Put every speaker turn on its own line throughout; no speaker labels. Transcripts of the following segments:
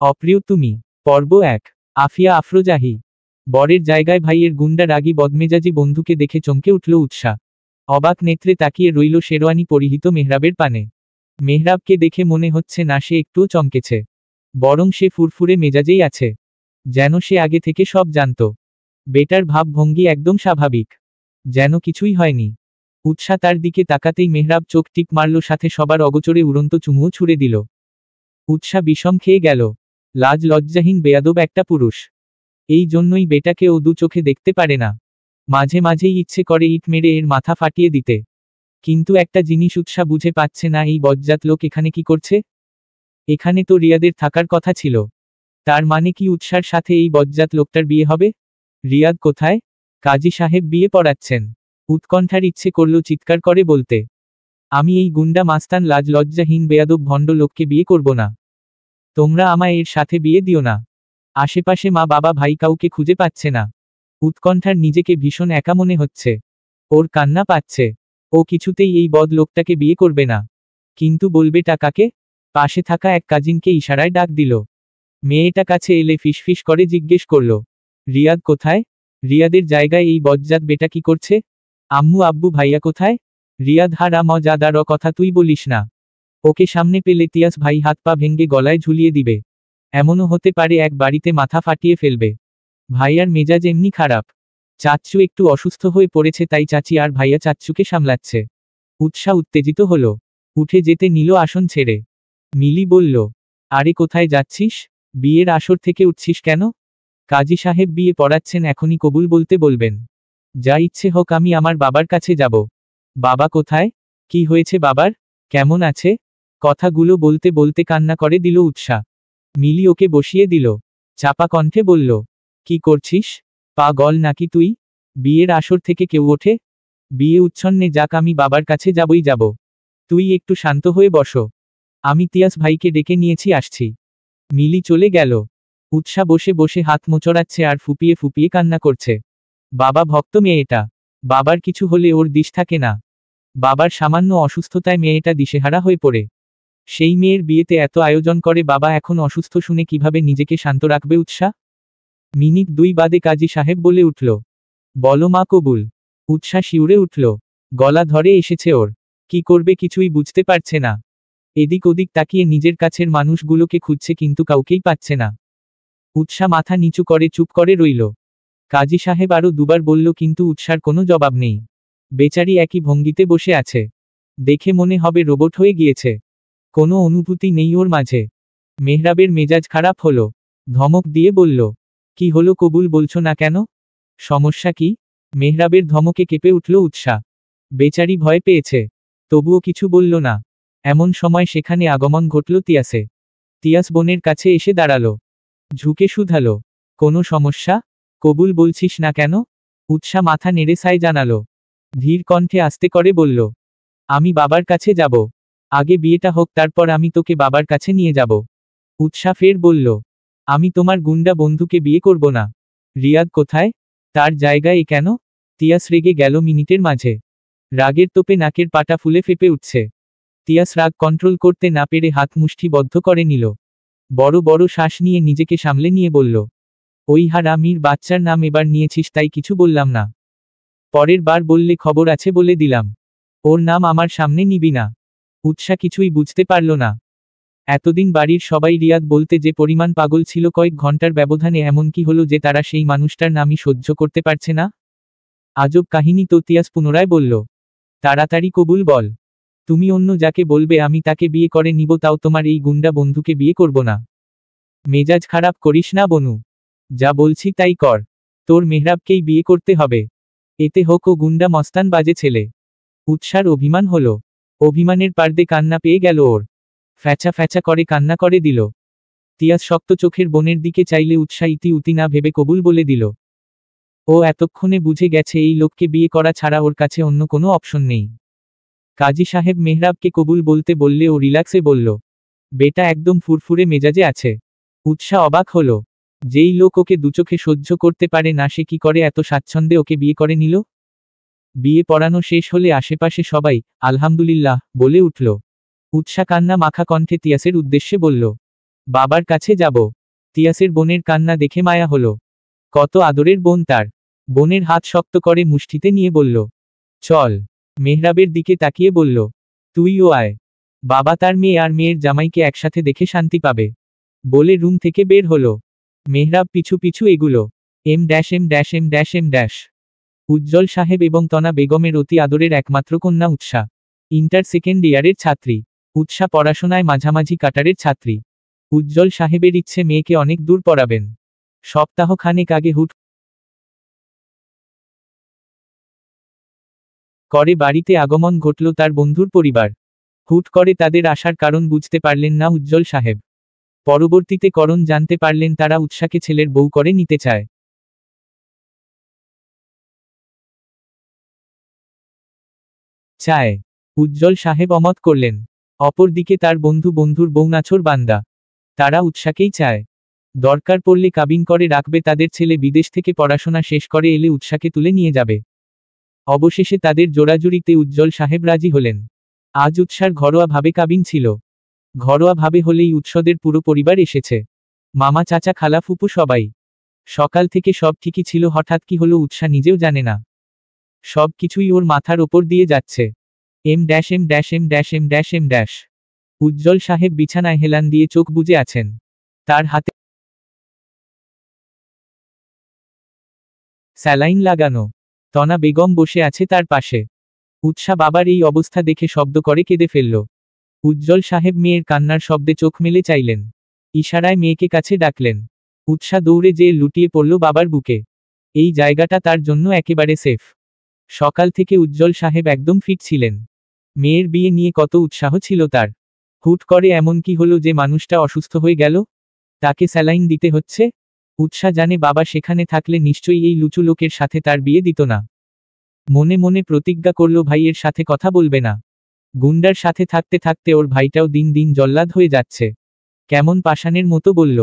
অপ্রিয় তুমি। পর্ব ১। আফিয়া আফরোজাহি। বরের জায়গায় ভাইয়ের গুন্ডা রাগী বদমেজাজি বন্ধুকে দেখে চমকে উঠল উৎসা। অবাক নেত্রে তাকিয়ে রইল শেরওয়ানি পরিহিত মেহরাবের পানে। মেহরাবকে দেখে মনে হচ্ছে না সে একটুও চমকেছে, বরং সে ফুরফুরে মেজাজেই আছে, যেন সে আগে থেকে সব জানত। বেটার ভাবভঙ্গি একদম স্বাভাবিক, যেন কিছুই হয়নি। উৎসা তার দিকে তাকাতেই মেহরাব চোখ টিপ মারল, সাথে সবার অগোচরে উড়ন্ত চুমুও ছুড়ে দিল। উৎসা বিষম খেয়ে গেল। লাজ লজ্জাহীন বেয়াদব একটা পুরুষ। এই জন্যই বেটাকে ও দু চোখে দেখতে পারে না। মাঝে মাঝেই ইচ্ছে করে ইট মেরে এর মাথা ফাটিয়ে দিতে। কিন্তু একটা জিনিস উৎসা বুঝে পাচ্ছে না, এই বজ্জাত লোক এখানে কি করছে? এখানে তো রিয়াদের থাকার কথা ছিল। তার মানে কি উৎসার সাথে এই বজ্জাত লোকটার বিয়ে হবে? রিয়াদ কোথায়? কাজী সাহেব বিয়ে পড়াচ্ছেন। উৎকণ্ঠার ইচ্ছে করল চিৎকার করে বলতে, আমি এই গুন্ডা মাস্তান লাজ লজ্জাহীন বেয়াদব ভণ্ড লোককে বিয়ে করব না। তোমরা আমায় এর সাথে বিয়ে দিও না। আশেপাশে মা বাবা ভাই কাউকে খুঁজে পাচ্ছে না। উৎকণ্ঠার নিজেকে ভীষণ একা মনে হচ্ছে। ওর কান্না পাচ্ছে। ও কিছুতেই এই বদ লোকটাকে বিয়ে করবে না। কিন্তু বলবে টাকাকে? পাশে থাকা এক কাজিনকে ইশারায় ডাক দিল। মেয়েটা কাছে এলে ফিসফিস করে জিজ্ঞেস করল, রিয়াদ কোথায়? রিয়াদের জায়গায় এই বজ্জাত বেটা কি করছে? আম্মু আব্বু ভাইয়া কোথায়? রিয়াদ হারা মজাদার কথা তুই বলিস না। ওকে সামনে পেলে তিয়াস ভাই হাত পা ভেঙ্গে গলায় ঝুলিয়ে দিবে। এমনও হতে পারে এক বাড়িতে মাথা ফাটিয়ে ফেলবে। ভাইয়ার মেজাজ এমনি খারাপ। চাচ্চু একটু অসুস্থ হয়ে পড়েছে, তাই চাচি আর ভাইয়া চাচ্চুকে সামলাচ্ছে। উৎসা উত্তেজিত হলো। উঠে যেতে নিল আসন ছেড়ে। মিলি বলল, আরে কোথায় যাচ্ছিস? বিয়ের আসর থেকে উঠছিস কেন? কাজী সাহেব বিয়ে পড়াচ্ছেন, এখনই কবুল বলতে বলবেন। যা ইচ্ছে হোক, আমি আমার বাবার কাছে যাব। বাবা কোথায়? কি হয়েছে বাবার? কেমন আছে? কথাগুলো বলতে বলতে কান্না করে দিল উৎসা। মিলি ওকে বসিয়ে দিল। চাপা কণ্ঠে বলল, কি করছিস? পাগল নাকি তুই? বিয়ের আসর থেকে কেউ ওঠে? বিয়ে উচ্ছন্নে যাক, আমি বাবার কাছে যাবই যাব। তুই একটু শান্ত হয়ে বসো। আমি তিয়াস ভাইকে ডেকে নিয়েছি, আসছি। মিলি চলে গেল। উৎসা বসে বসে হাত মোচড়াচ্ছে আর ফুপিয়ে ফুপিয়ে কান্না করছে। বাবা ভক্ত মেয়েটা। বাবার কিছু হলে ওর দিশ থাকে না। বাবার সামান্য অসুস্থতায় মেয়েটা দিশেহারা হয়ে পড়ে। সেই মেয়ের বিয়েতে এত আয়োজন করে, বাবা এখন অসুস্থ শুনে কিভাবে নিজেকে শান্ত রাখবে উৎসা? মিনিট 2 বাদে কাজী সাহেব বলে উঠল, বলো মা কবুল। উৎসা শিউরে উঠল। গলা ধরে এসেছে ওর। কি করবে কিছুই বুঝতে পারছে না। এদিক ওদিক তাকিয়ে নিজের কাছের মানুষগুলোকে খুঁজছে, কিন্তু কাউকেই পাচ্ছে না। উৎসা মাথা নিচু করে চুপ করে রইল। কাজী সাহেব আরো দুবার বলল, কিন্তু উৎসার কোনো জবাব নেই। বেচারি একই ভঙ্গিতে বসে আছে। দেখে মনে হবে রোবট হয়ে গিয়েছে। কোনো অনুভূতি নেই ওর মাঝে। মেহরাবের মেজাজ খারাপ হলো। ধমক দিয়ে বলল, কি হলো, কবুল বলছো না কেন? সমস্যা কি? মেহরাবের ধমকে কেঁপে উঠল উৎসা। বেচারি ভয় পেয়েছে, তবুও কিছু বলল না। এমন সময় সেখানে আগমন ঘটল তিয়াসে। তিয়াস বোনের কাছে এসে দাঁড়ালো। ঝুঁকে শুধালো, কোনো সমস্যা? কবুল বলছিস না কেন? উৎসা মাথা নেড়ে সায় জানালো। ধীর কণ্ঠে আস্তে করে বলল, আমি বাবার কাছে যাব। আগে বিয়েটা হোক, তারপর আমি তোকে বাবার কাছে নিয়ে যাব। উৎসা ফের বলল, আমি তোমার গুন্ডা বন্ধুকে বিয়ে করব না। রিয়াদ কোথায়? তার জায়গায় কেন? তিয়াস রেগে গেল মিনিটের মাঝে। রাগের তোপে নাকের পাটা ফুলে ফেপে উঠছে। তিয়াস রাগ কন্ট্রোল করতে না পেরে হাত মুষ্টি বদ্ধ করে নিল। বড় বড় শ্বাস নিয়ে নিজেকে সামলে নিয়ে বলল, ওই হারামির বাচ্চার নাম এবার নিয়েছিস তাই কিছু বললাম না। পরের বার বললে খবর আছে বলে দিলাম। ওর নাম আমার সামনে নিবি না। উৎসা কিছুই বুঝতে পারল না। এতদিন বাড়ির সবাই রিয়াদ বলতে যে পরিমাণ পাগল ছিল, কয়েক ঘন্টার ব্যবধানে এমন কি হলো যে তারা সেই মানুষটার নামই সহ্য করতে পারছে না? আজব কাহিনী তো। তিয়াস পুনরায় বলল, তাড়াতাড়ি কবুল বল। তুমি অন্য যাকে বলবে আমি তাকে বিয়ে করে নিব, তাও তোমার এই গুন্ডা বন্ধুকে বিয়ে করব না। মেজাজ খারাপ করিস না বনু। যা বলছি তাই কর। তোর মেহরাবকেই বিয়ে করতে হবে। এতে হোক ও গুন্ডা মস্তান বাজে ছেলে। উৎসার অভিমান হলো। অভিমানের পার্দে কান্না পেয়ে গেল ওর। ফ্যাচা ফ্যাচা করে কান্না করে দিল। তিয়াস শক্ত চোখের বোনের দিকে চাইলে উৎসা ইতি উতি না ভেবে কবুল বলে দিল। ও এতক্ষণে বুঝে গেছে এই লোককে বিয়ে করা ছাড়া ওর কাছে অন্য কোনো অপশন নেই। কাজী সাহেব মেহরাবকে কবুল বলতে বললে ও রিল্যাক্সে বলল, বেটা একদম ফুরফুরে মেজাজে আছে। উৎসা অবাক হলো। যেই লোক ওকে দুচোখে সহ্য করতে পারে না, সে কি করে এত স্বাচ্ছন্দ্যে ওকে বিয়ে করে নিল? বিয়ে পড়ানো শেষ হলে আশেপাশে সবাই আলহামদুলিল্লাহ বলে উঠল। উৎসা কান্না মাখা কণ্ঠে তিয়াসের উদ্দেশ্যে বলল, বাবার কাছে যাব। তিয়াসের বোনের কান্না দেখে মায়া হলো। কত আদরের বোন তার। বোনের হাত শক্ত করে মুষ্টিতে নিয়ে বলল, চল। মেহরাবের দিকে তাকিয়ে বলল, তুইও আয়। বাবা তার মেয়ে আর মেয়ের জামাইকে একসাথে দেখে শান্তি পাবে বলে রুম থেকে বের হলো। মেহরাব পিছু পিছু এগুলো। এম। উজ্জ্বল সাহেব এবং তনা বেগমের অতি আদরের একমাত্র কন্যা উৎসা। ইন্টার সেকেন্ড ইয়ারের ছাত্রী। উৎসা পড়াশোনায় মাঝামাঝি কাটারের ছাত্রী। উজ্জ্বল সাহেবের ইচ্ছে মেয়েকে অনেক দূর পড়াবেন। সপ্তাহখানেক আগে হুট করে বাড়িতে আগমন ঘটল তার বন্ধুর পরিবার। হুট করে তাদের আসার কারণ বুঝতে পারলেন না উজ্জ্বল সাহেব। পরবর্তীতে করণ জানতে পারলেন তারা উৎসাকে ছেলের বউ করে নিতে চায়। উজ্জ্বল সাহেব অমত করলেন। অপরদিকে তার বন্ধুর বউ নাছোড় বান্দা। তারা উৎসাকেই চায়। দরকার পড়লে কাবিন করে রাখবে তাদের ছেলে বিদেশ থেকে পড়াশোনা শেষ করে এলে উৎসাকে তুলে নিয়ে যাবে। অবশেষে তাদের জোড়াজুড়িতে উজ্জ্বল সাহেব রাজি হলেন। আজ উৎসার ঘরোয়া ভাবে কাবিন ছিল। ঘরোয়া ভাবে হলেই উৎসদের পুরো পরিবার এসেছে। মামা চাচা খালা ফুপু সবাই। সকাল থেকে সব ঠিকই ছিল, হঠাৎ কি হলো উৎসা নিজেও জানে না। সব কিছুই ওর মাথার ওপর দিয়ে যাচ্ছে। এম। উজ্জ্বল সাহেব বিছানায় হেলান দিয়ে চোখ বুজে আছেন। তার হাতে স্যালাইন লাগানো। তনা বেগম বসে আছে তার পাশে। উৎসা বাবার এই অবস্থা দেখে শব্দ করে কেঁদে ফেলল। উজ্জ্বল সাহেব মেয়ের কান্নার শব্দে চোখ মেলে চাইলেন। ইশারায় মেয়েকে কাছে ডাকলেন। উৎসা দৌড়ে যেয়ে লুটিয়ে পড়ল বাবার বুকে। এই জায়গাটা তার জন্য একেবারে সেফ। সকাল থেকে উজ্জ্বল সাহেব একদম ফিট ছিলেন। মেয়ের বিয়ে নিয়ে কত উৎসাহ ছিল তার। হুট করে এমন কি হলো যে মানুষটা অসুস্থ হয়ে গেল? তাকে স্যালাইন দিতে হচ্ছে। উৎসা জানে বাবা সেখানে থাকলে নিশ্চয়ই এই লুচু লোকের সাথে তার বিয়ে দিত না। মনে মনে প্রতিজ্ঞা করল ভাইয়ের সাথে কথা বলবে না। গুন্ডার সাথে থাকতে থাকতে ওর ভাইটাও দিন দিন জল্লাদ হয়ে যাচ্ছে। কেমন পাষাণের মতো বলল,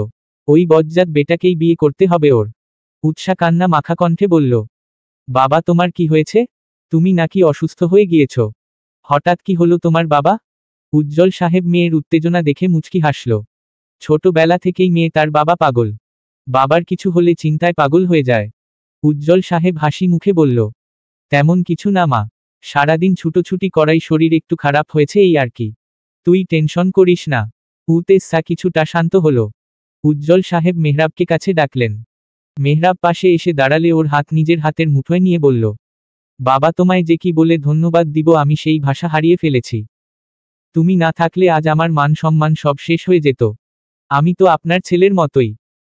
ওই বজ্জাত বেটাকেই বিয়ে করতে হবে ওর। উৎসা কান্না মাখা কণ্ঠে বলল, বাবা তোমার কি হয়েছে? তুমি নাকি অসুস্থ হয়ে গিয়েছ? হঠাৎ কি হলো তোমার বাবা? উজ্জ্বল সাহেব মেয়ের উত্তেজনা দেখে মুচকি হাসল। ছোটবেলা থেকেই মেয়ে তার বাবা পাগল। বাবার কিছু হলে চিন্তায় পাগল হয়ে যায়। উজ্জ্বল সাহেব হাসি মুখে বলল, তেমন কিছু না মা। সারাদিন ছুটোছুটি করাই শরীর একটু খারাপ হয়েছে এই আর কি। তুই টেনশন করিস না। উতেসা কিছুটা শান্ত হলো। উজ্জ্বল সাহেব মেহরাবকে কাছে ডাকলেন। মেহরাব পাশে এসে দাঁড়ালে ওর হাত নিজের হাতের মুঠোয় নিয়ে বলল, বাবা তোমায় যে কি বলে ধন্যবাদ দিব আমি সেই ভাষা হারিয়ে ফেলেছি। তুমি না থাকলে আজ আমার মান সম্মান সব শেষ হয়ে যেত। আমি তো আপনার ছেলের মতোই।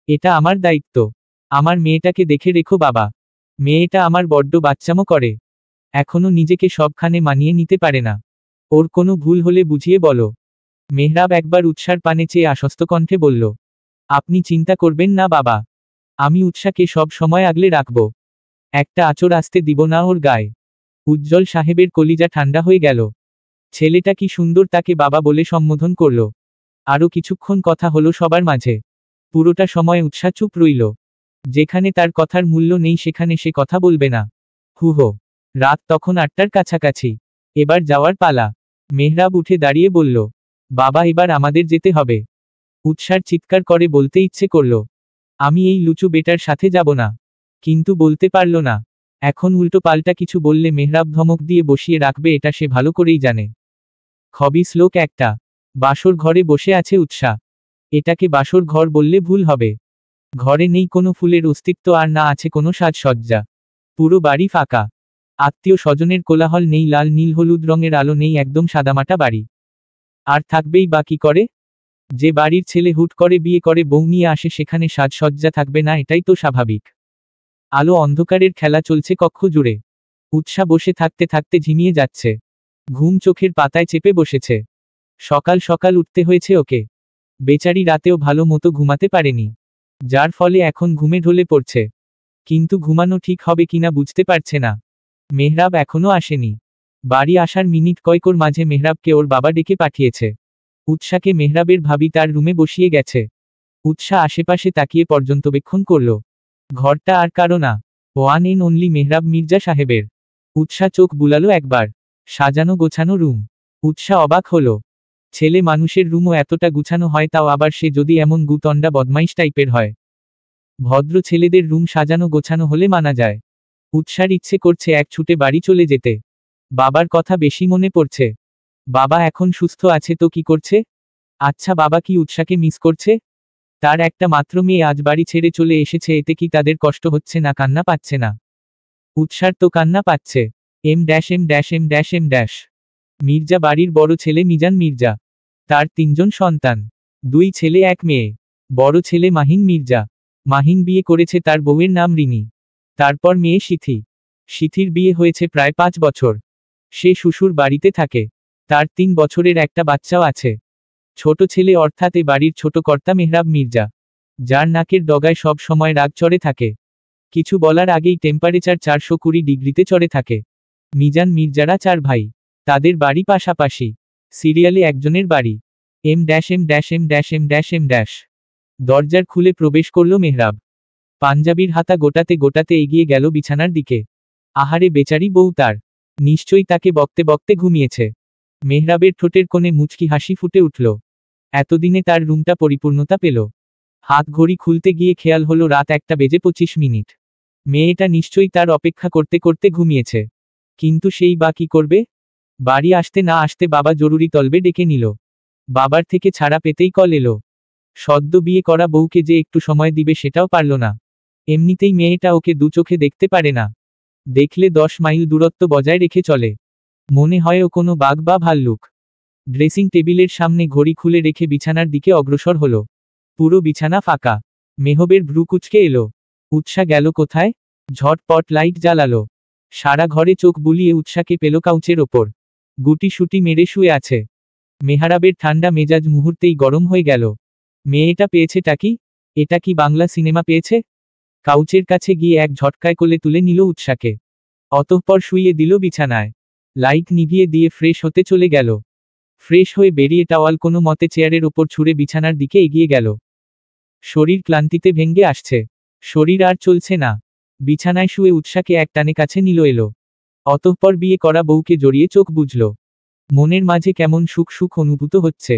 এটা আমার দায়িত্ব। আমার মেয়েটাকে দেখে রেখো বাবা। মেয়েটা আমার বড্ড বাচ্চামো করে। এখনো নিজেকে সবখানে মানিয়ে নিতে পারে না। ওর কোনো ভুল হলে বুঝিয়ে বলো। মেহরাব একবার উৎসার পানে চেয়ে আশ্বস্ত কণ্ঠে বলল, আপনি চিন্তা করবেন না বাবা। আমি উৎসাকে সব সময় আগলে রাখব। একটা আঁচড় আসতে দিব না ওর গায়ে। উজ্জ্বল সাহেবের কলিজা ঠান্ডা হয়ে গেল। ছেলেটা কি সুন্দর তাকে বাবা বলে সম্বোধন করল। আরও কিছুক্ষণ কথা হলো সবার মাঝে। পুরোটা সময় উৎসা চুপ রইল। যেখানে তার কথার মূল্য নেই সেখানে সে কথা বলবে না। হুহো। রাত তখন 8টার কাছাকাছি। এবার যাওয়ার পালা। মেহরাব উঠে দাঁড়িয়ে বলল, বাবা এবার আমাদের যেতে হবে। উৎসার চিৎকার করে বলতে ইচ্ছে করল, আমি এই লুচু বেটার সাথে যাব না। কিন্তু বলতে পারল না। এখন উল্টো পাল্টা কিছু বললে মেহরাব ধমক দিয়ে বসিয়ে রাখবে এটা সে ভালো করেই জানে। খবিস লোক একটা। বাসর ঘরে বসে আছে উৎসা। এটাকে বাসর ঘর বললে ভুল হবে। ঘরে নেই কোনো ফুলের অস্তিত্ব আর না আছে কোনো সাজসজ্জা। পুরো বাড়ি ফাঁকা। আত্মীয় স্বজনের কোলাহল নেই, লাল নীল হলুদ রঙের আলো নেই, একদম সাদামাটা বাড়ি। আর থাকবেই বা কি করে? যে বাড়ির ছেলে হুট করে বিয়ে করে বউ নিয়ে আসে সেখানে সাজসজ্জা থাকবে না এটাই তো স্বাভাবিক। আলো অন্ধকারের খেলা চলছে কক্ষ জুড়ে। উৎসা বসে থাকতে থাকতে ঝিমিয়ে যাচ্ছে। ঘুম চোখের পাতায় চেপে বসেছে। সকাল সকাল উঠতে হয়েছে ওকে। বেচারি রাতেও ভালো মতো ঘুমাতে পারেনি। যার ফলে এখন ঘুমে ঢলে পড়ছে। কিন্তু ঘুমানো ঠিক হবে কিনা বুঝতে পারছে না। মেহরাব এখনো আসেনি। বাড়ি আসার মিনিট কয়েকর মাঝে মেহরাবকে ওর বাবা ডেকে পাঠিয়েছে। উৎসাকে মেহরাবের ভাবি তার রুমে বসিয়ে গেছে। উৎসা আশেপাশে তাকিয়ে পর্যন্তবেক্ষণ করল। ঘরটা আর কারো না। One N only Mehrab Mirza সাহেবের। উৎসা চোখ বুলালো একবার। সাজানো গোছানো রুম। উৎসা অবাক হলো। ছেলে মানুষের রুমও এতটা গুছানো হয়, তাও আবার সে যদি এমন গুতন্ডা বদমাইশ টাইপের হয়। ভদ্র ছেলেদের রুম সাজানো গোছানো হলে মানা যায়। উৎসার ইচ্ছে করছে এক ছুটে বাড়ি চলে যেতে। বাবার কথা বেশি মনে পড়ছে। বাবা এখন সুস্থ আছে তো কি করছে? আচ্ছা, বাবা কি উৎসাকে মিস করছে? তার একটা মাত্র মেয়ে আজ বাড়ি ছেড়ে চলে এসেছে, এতে কি তাদের কষ্ট হচ্ছে না, কান্না পাচ্ছে না? উৎসার তো কান্না পাচ্ছে। এম। মির্জা বাড়ির বড় ছেলে মিজান মির্জা। তার 3জন সন্তান, 2 ছেলে 1 মেয়ে। বড় ছেলে মাহিন মির্জা। মাহিন বিয়ে করেছে, তার বউয়ের নাম রিনি। তারপর মেয়ে সিথি। সিথির বিয়ে হয়েছে প্রায় 5 বছর। সে শ্বশুর বাড়িতে থাকে। তার 3 বছরের একটা বাচ্চাও আছে। ছোট ছেলে অর্থাৎ এ বাড়ির ছোট কর্তা মেহরাব মির্জা, যার নাকের ডগায় সব সময় রাগ চড়ে থাকে। কিছু বলার আগেই টেম্পারেচার 420 ডিগ্রিতে চড়ে থাকে। মিজান মির্জারা 4 ভাই। তাদের বাড়ি পাশাপাশি। সিরিয়ালে একজনের বাড়ি। এম। দরজার খুলে প্রবেশ করল মেহরাব। পাঞ্জাবির হাতা গোটাতে গোটাতে এগিয়ে গেল বিছানার দিকে। আহারে বেচারি বউ তার, নিশ্চয়ই তাকে বকতে বকতে ঘুমিয়েছে। মেহরাবের ঠোঁটের কোণে মুচকি হাসি ফুটে উঠল। এতদিনে তার রুমটা পরিপূর্ণতা পেল। হাত ঘড়ি খুলতে গিয়ে খেয়াল হলো রাত 1:25। মেয়েটা নিশ্চয়ই তার অপেক্ষা করতে করতে ঘুমিয়েছে। কিন্তু সেই বা কি করবে? বাড়ি আসতে না আসতে বাবা জরুরি তলবে ডেকে নিল। বাবার থেকে ছাড়া পেতেই কল এলো। সদ্য বিয়ে করা বউকে যে একটু সময় দিবে সেটাও পারল না। এমনিতেই মেয়েটা ওকে দু চোখে দেখতে পারে না। দেখলে 10 মাইল দূরত্ব বজায় রেখে চলে। মনে হয় ও কোনো বাঘ বা ভাল্লুক। ড্রেসিং টেবিলের সামনে ঘড়ি খুলে রেখে বিছানার দিকে অগ্রসর হলো। পুরো বিছানা ফাঁকা। মেহবের ভ্রু কুঁচকে এলো। উৎসা গেল কোথায়? ঝটপট লাইট জ্বালালো। সারা ঘরে চোখ বুলিয়ে উৎসাকে পেল কাউচের ওপর। গুটি সুটি মেরে শুয়ে আছে। মেহরাবের ঠান্ডা মেজাজ মুহূর্তেই গরম হয়ে গেল। মেয়েটা পেয়েছেটা কি? এটা কি বাংলা সিনেমা পেয়েছে? কাউচের কাছে গিয়ে এক ঝটকায় কোলে তুলে নিল উৎসাকে। অতঃপর শুইয়ে দিল বিছানায়। লাইট নিভিয়ে দিয়ে ফ্রেশ হতে চলে গেল। ফ্রেশ হয়ে বেরিয়ে টাওয়াল কোনো মতে চেয়ারের ওপর ছুঁড়ে বিছানার দিকে এগিয়ে গেল। শরীর ক্লান্তিতে ভেঙ্গে আসছে। শরীর আর চলছে না। বিছানায় শুয়ে উৎসাকে এক টানে কাছে নিল এলো। অতঃপর বিয়ে করা বউকে জড়িয়ে চোখ বুঝল। মনের মাঝে কেমন সুখ সুখ অনুভূত হচ্ছে।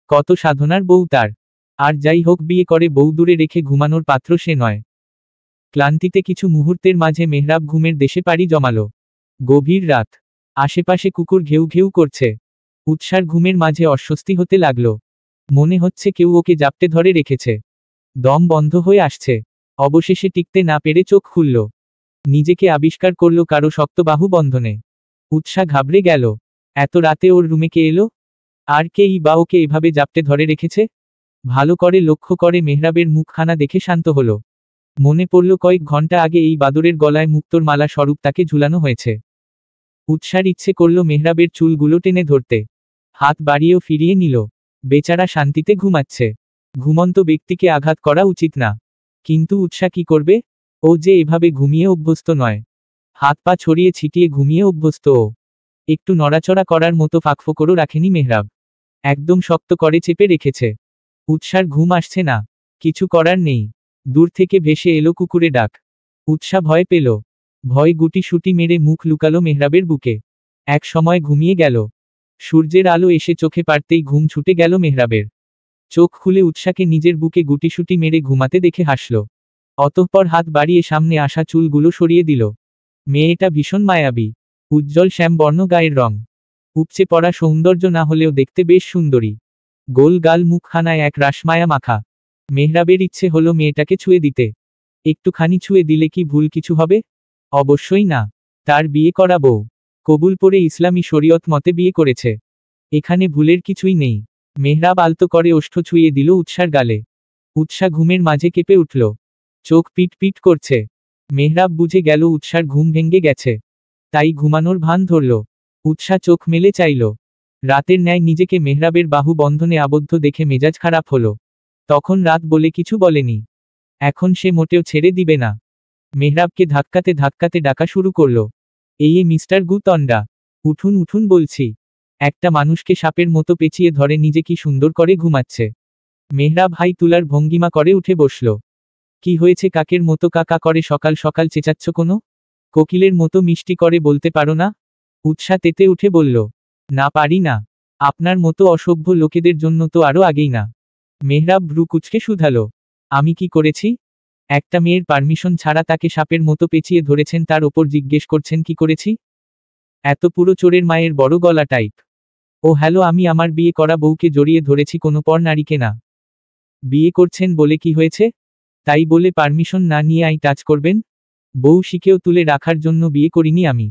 কত সাধনার বউ তার। আর যাই হোক, বিয়ে করে বউ দূরে রেখে ঘুমানোর পাত্র সে নয়। ক্লান্তিতে কিছু মুহূর্তের মাঝে মেহরাব ঘুমের দেশে পাড়ি জমালো। গভীর রাত। আশেপাশে কুকুর ঘেউ ঘেউ করছে। উৎসার ঘুমের মাঝে অস্বস্তি হতে লাগলো। মনে হচ্ছে কেউ ওকে জাপটে ধরে রেখেছে। দম বন্ধ হয়ে আসছে। অবশেষে টিকতে না পেরে চোখ খুলল। নিজেকে আবিষ্কার করল কারো শক্ত বাহু বন্ধনে। উৎসা ঘাবড়ে গেল। এত রাতে ওর রুমে কে এলো? আর কেই বা ওকে এভাবে জাপটে ধরে রেখেছে? ভালো করে লক্ষ্য করে মেহরাবের মুখখানা দেখে শান্ত হল। মনে পড়ল কয়েক ঘন্টা আগে এই বাদরের গলায় মুক্তোর মালা স্বরূপ তাকে ঝুলানো হয়েছে। উৎসার ইচ্ছে করল মেহরাবের চুলগুলো টেনে ধরতে। হাত বাড়িয়েও ফিরিয়ে নিল। বেচারা শান্তিতে ঘুমাচ্ছে। ঘুমন্ত ব্যক্তিকে আঘাত করা উচিত না। কিন্তু উৎসা কি করবে? ও যে এভাবে ঘুমিয়ে অভ্যস্ত নয়। হাত পা ছড়িয়ে ছিটিয়ে ঘুমিয়ে অভ্যস্ত ও। একটু নড়াচড়া করার মতো ফাঁকফোকরও রাখেনি মেহরাব। একদম শক্ত করে চেপে রেখেছে। উৎসার ঘুম আসছে না। কিছু করার নেই। দূর থেকে ভেসে এলো কুকুরে ডাক। উৎসা ভয় পেল। ভয় গুটি সুটি মেরে মুখ লুকালো মেহরাবের বুকে। এক সময় ঘুমিয়ে গেল। সূর্যের আলো এসে চোখে পারতেই ঘুম ছুটে গেল মেহরাবের। চোখ খুলে উৎসাকে নিজের বুকে গুটিসুটি মেরে ঘুমাতে দেখে হাসল। অতঃপর হাত বাড়িয়ে সামনে আসা চুলগুলো সরিয়ে দিল। মেয়েটা ভীষণ মায়াবী। উজ্জ্বল শ্যামবর্ণ গায়ের রং। উপচে পড়া সৌন্দর্য না হলেও দেখতে বেশ সুন্দরী। গোল গাল মুখখানায় এক রাসমায়া মাখা। মেহরাবের ইচ্ছে হলো মেয়েটাকে ছুঁয়ে দিতে। একটুখানি ছুঁয়ে দিলে কি ভুল কিছু হবে? অবশ্যই না। তার বিয়ে করা বউ। কবুল পরে ইসলামী শরীয়ত মতে বিয়ে করেছে। এখানে ভুলের কিছুই নেই। মেহরাব আলতো করে ওষ্ঠ ছুঁয়ে দিল উৎসার গালে। উৎসা ঘুমের মাঝে কেঁপে উঠল। চোখ পিট পিট করছে। মেহরাব বুঝে গেল উৎসার ঘুম ভেঙে গেছে। তাই ঘুমানোর ভান ধরল। উৎসা চোখ মেলে চাইল। রাতের ন্যায় নিজেকে মেহরাবের বাহু বন্ধনে আবদ্ধ দেখে মেজাজ খারাপ হলো। তখন রাত বলে কিছু বলেনি। এখন সে মোটেও ছেড়ে দিবে না। মেহরাবকে ধাক্কাতে ধাক্কাতে ডাকা শুরু করল। এই মিস্টার গুতন্ডা, উঠুন উঠুন বলছি। একটা মানুষকে সাপের মতো পেঁচিয়ে ধরে নিজে কি সুন্দর করে ঘুমাচ্ছে। মেহরাব হাই তুলার ভঙ্গিমা করে উঠে বসল। কি হয়েছে? কাকের মতো কাকা করে সকাল সকাল চেঁচাচ্ছ কোনো? কোকিলের মতো মিষ্টি করে বলতে পারো না? উৎসা তেতে উঠে বলল, না পারি না। আপনার মতো অসভ্য লোকেদের জন্য তো আরো আগেই না। মেহরাব ভ্রু কুঁচকে শুধালো, আমি কি করেছি? একটা মেয়ের পারমিশন ছাড়া তাকে সাপের মতো পেঁচিয়ে ধরেছেন, তার ওপর জিজ্ঞেস করছেন কি করেছি? এত পুরো চোরের মায়ের বড় গলা টাইপ। ও হ্যালো, আমি আমার বিয়ে করা বউকে জড়িয়ে ধরেছি, কোনো পর নারীকে না। বিয়ে করছেন বলে কি হয়েছে? তাই বলে পারমিশন না নিয়ে আই টাচ করবেন? বউ শিখেও তুলে রাখার জন্য বিয়ে করিনি আমি।